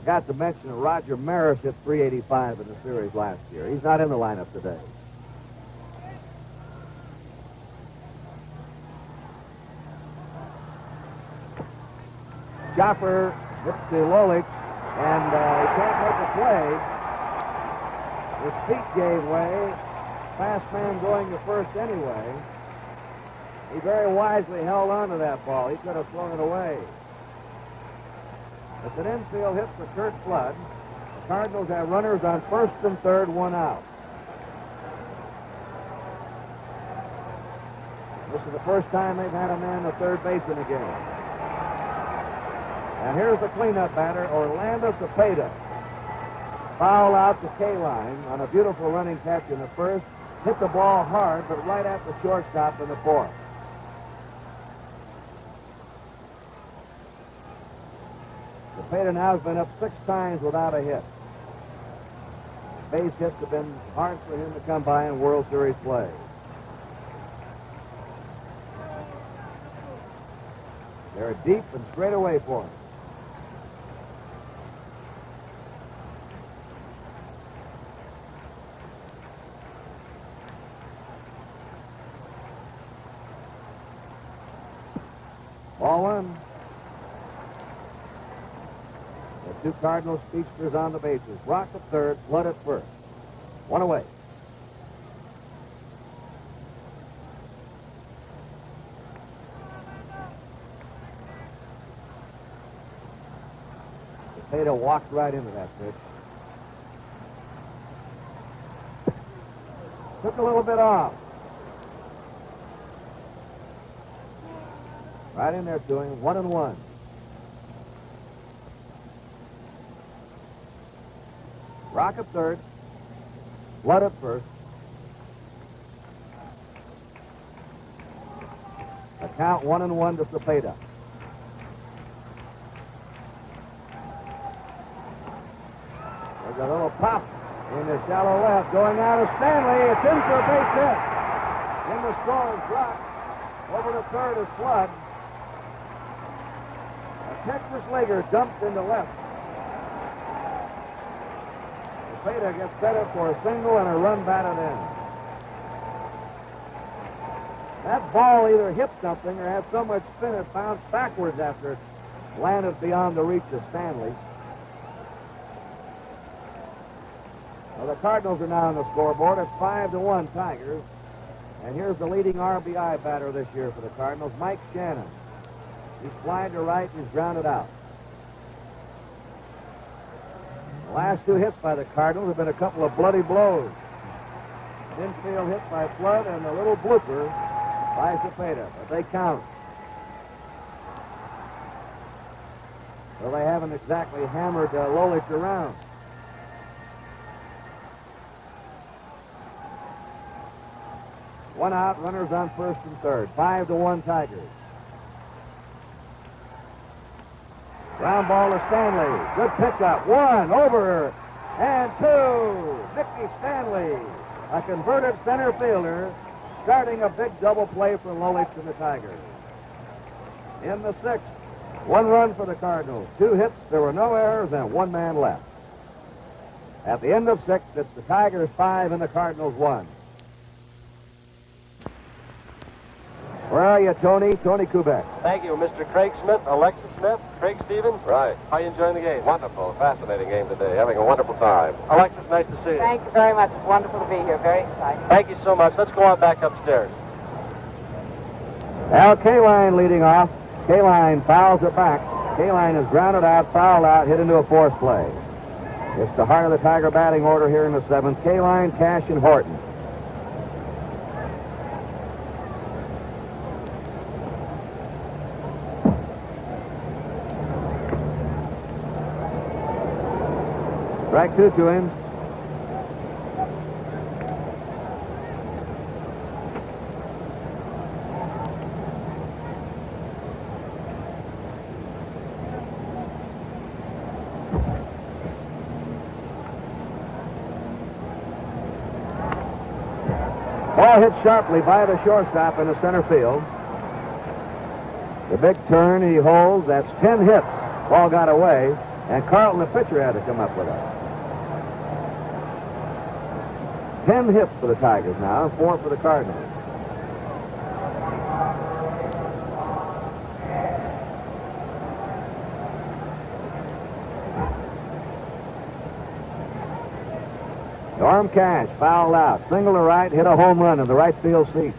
Forgot to mention that Roger Maris hit .385 in the series last year. He's not in the lineup today. Schaffer hits to Lolich, and he can't make a play. His feet gave way. Fast man going to first anyway. He very wisely held on to that ball. He could have thrown it away. It's an infield hit for Kurt Flood. The Cardinals have runners on first and third, one out. This is the first time they've had a man at third base in the game. And here's the cleanup batter, Orlando Cepeda. Foul out to K-line on a beautiful running catch in the first. Hit the ball hard, but right at the shortstop in the fourth. Cepeda now has been up 6 times without a hit. Base hits have been hard for him to come by in World Series play. They're deep and straight away for him. Ball one. The two Cardinals speedsters on the bases. Rock at third, Flood at first. One away. Cepeda walked right into that pitch. Took a little bit off. Right in there to him, 1-1. Rock at third, Flood at first. A count 1-1 to Cepeda. There's a little pop in the shallow left, going out of Stanley. It's in for a base hit. In the scoring drop. Over to third is Flood. Texas Leaguer dumped into left. Cepeda gets better for a single and a run batted in. That ball either hit something or had so much spin it bounced backwards after it landed beyond the reach of Stanley. Well, the Cardinals are now on the scoreboard. It's 5-1 Tigers. And here's the leading RBI batter this year for the Cardinals, Mike Shannon. He's flying to right and he's grounded out. The last 2 hits by the Cardinals have been a couple of bloody blows. Infield hit by Flood and a little blooper by Cepeda, but they count. Well, they haven't exactly hammered Lolich around. One out, runners on first and third. 5-1 Tigers. Ground ball to Stanley. Good pickup. 1 over and 2. Mickey Stanley, a converted center fielder, starting a big double play for Lolich and the Tigers. In the 6th, 1 run for the Cardinals. 2 hits. There were no errors and 1 man left. At the end of 6, it's the Tigers 5 and the Cardinals 1. Where are you, Tony? Tony Kubek. Thank you, Mr. Craig Smith, Alexis Smith, Craig Stevens. Right. How are you enjoying the game? Wonderful. Fascinating game today. Having a wonderful time. Alexis, nice to see you. Thank you very much. It's wonderful to be here. Very exciting. Thank you so much. Let's go on back upstairs. Al K-Line leading off. K-Line fouls it back. K-Line is grounded out, fouled out, hit into a force play. It's the heart of the Tiger batting order here in the 7th. K-Line, Cash, and Horton. Strike 2 to him. Ball hit sharply by the shortstop in the center field. The big turn he holds. That's 10 hits. Ball got away. And Carlton, the pitcher, had to come up with it. 10 hits for the Tigers now, 4 for the Cardinals. Norm Cash fouled out. Single to right, hit a home run in the right field seat.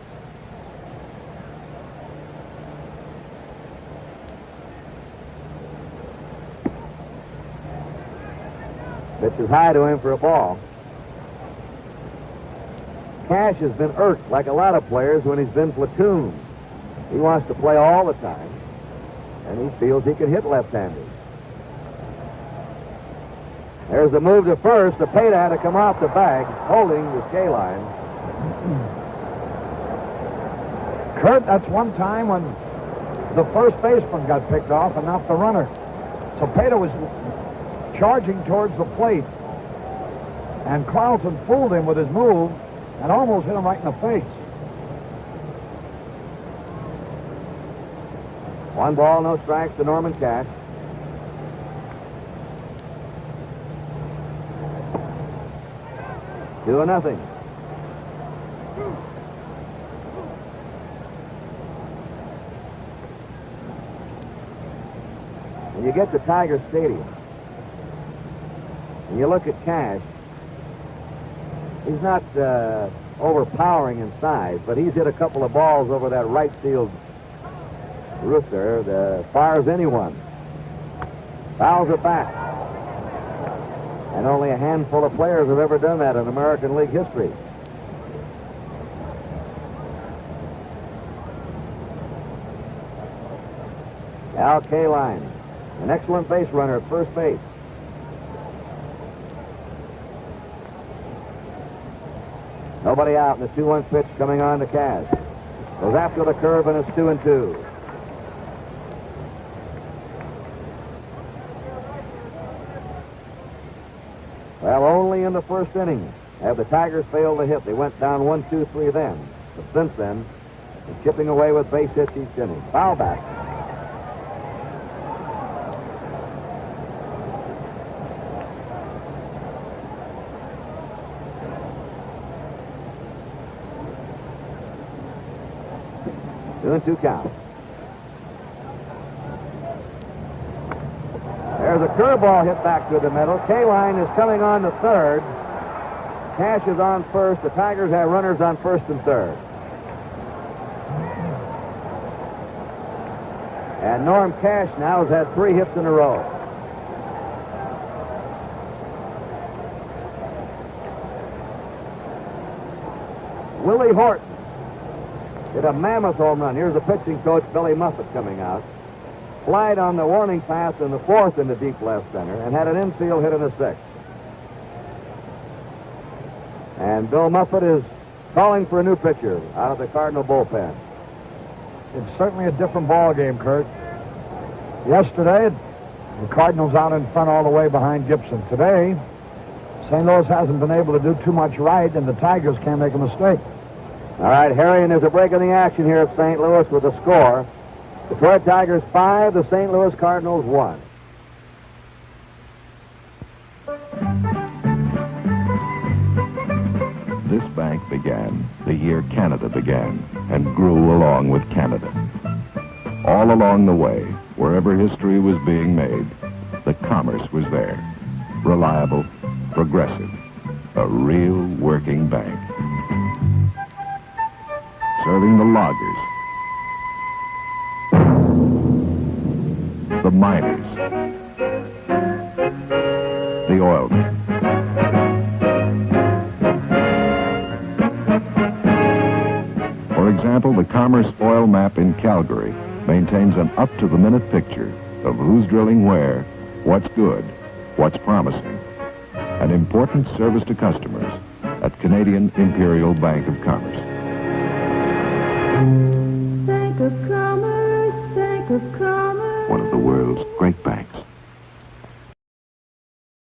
Pitch is high to him for a ball. Cash has been irked like a lot of players when he's been platooned. He wants to play all the time, and he feels he can hit left-handed. There's the move to first. The Peta had to come off the bag, holding the K line. Kurt, that's one time when the first baseman got picked off and not the runner. So Peta was charging towards the plate, and Carlton fooled him with his move and almost hit him right in the face. 1 ball, no strikes to Norman Cash. Two or nothing. When you get to Tiger Stadium, and you look at Cash, he's not overpowering in size, but he's hit a couple of balls over that right field roof there, as far as anyone. Fouls it back. And only a handful of players have ever done that in American League history. Al Kaline, an excellent base runner at first base. Nobody out in the 2-1 pitch coming on to Cash. Goes after the curve and it's 2-2. Well, only in the first inning have the Tigers failed to hit. They went down 1-2-3 then. But since then, they're chipping away with base hits each inning. Foul back. Doing 2 count. There's a curveball hit back through the middle. Kaline is coming on to third. Cash is on first. The Tigers have runners on first and third. And Norm Cash now has had 3 hits in a row. Willie Horton hit a mammoth home run. Here's the pitching coach, Billy Muffett, coming out. Flied on the warning pass in the 4th into deep left center and had an infield hit in the 6th. And Bill Muffett is calling for a new pitcher out of the Cardinal bullpen. It's certainly a different ball game, Kurt. Yesterday, the Cardinals out in front all the way behind Gibson. Today, St. Louis hasn't been able to do too much right, and the Tigers can't make a mistake. All right, Harry, and there's a break in the action here at St. Louis with the score. Detroit Tigers 5, the St. Louis Cardinals 1. This bank began the year Canada began and grew along with Canada. All along the way, wherever history was being made, the commerce was there. Reliable, progressive, a real working bank. Serving the loggers, the miners, the oilmen. For example, the Commerce Oil Map in Calgary maintains an up-to-the-minute picture of who's drilling where, what's good, what's promising. An important service to customers at Canadian Imperial Bank of Commerce. Bank of Commerce, Bank of Commerce. One of the world's great banks.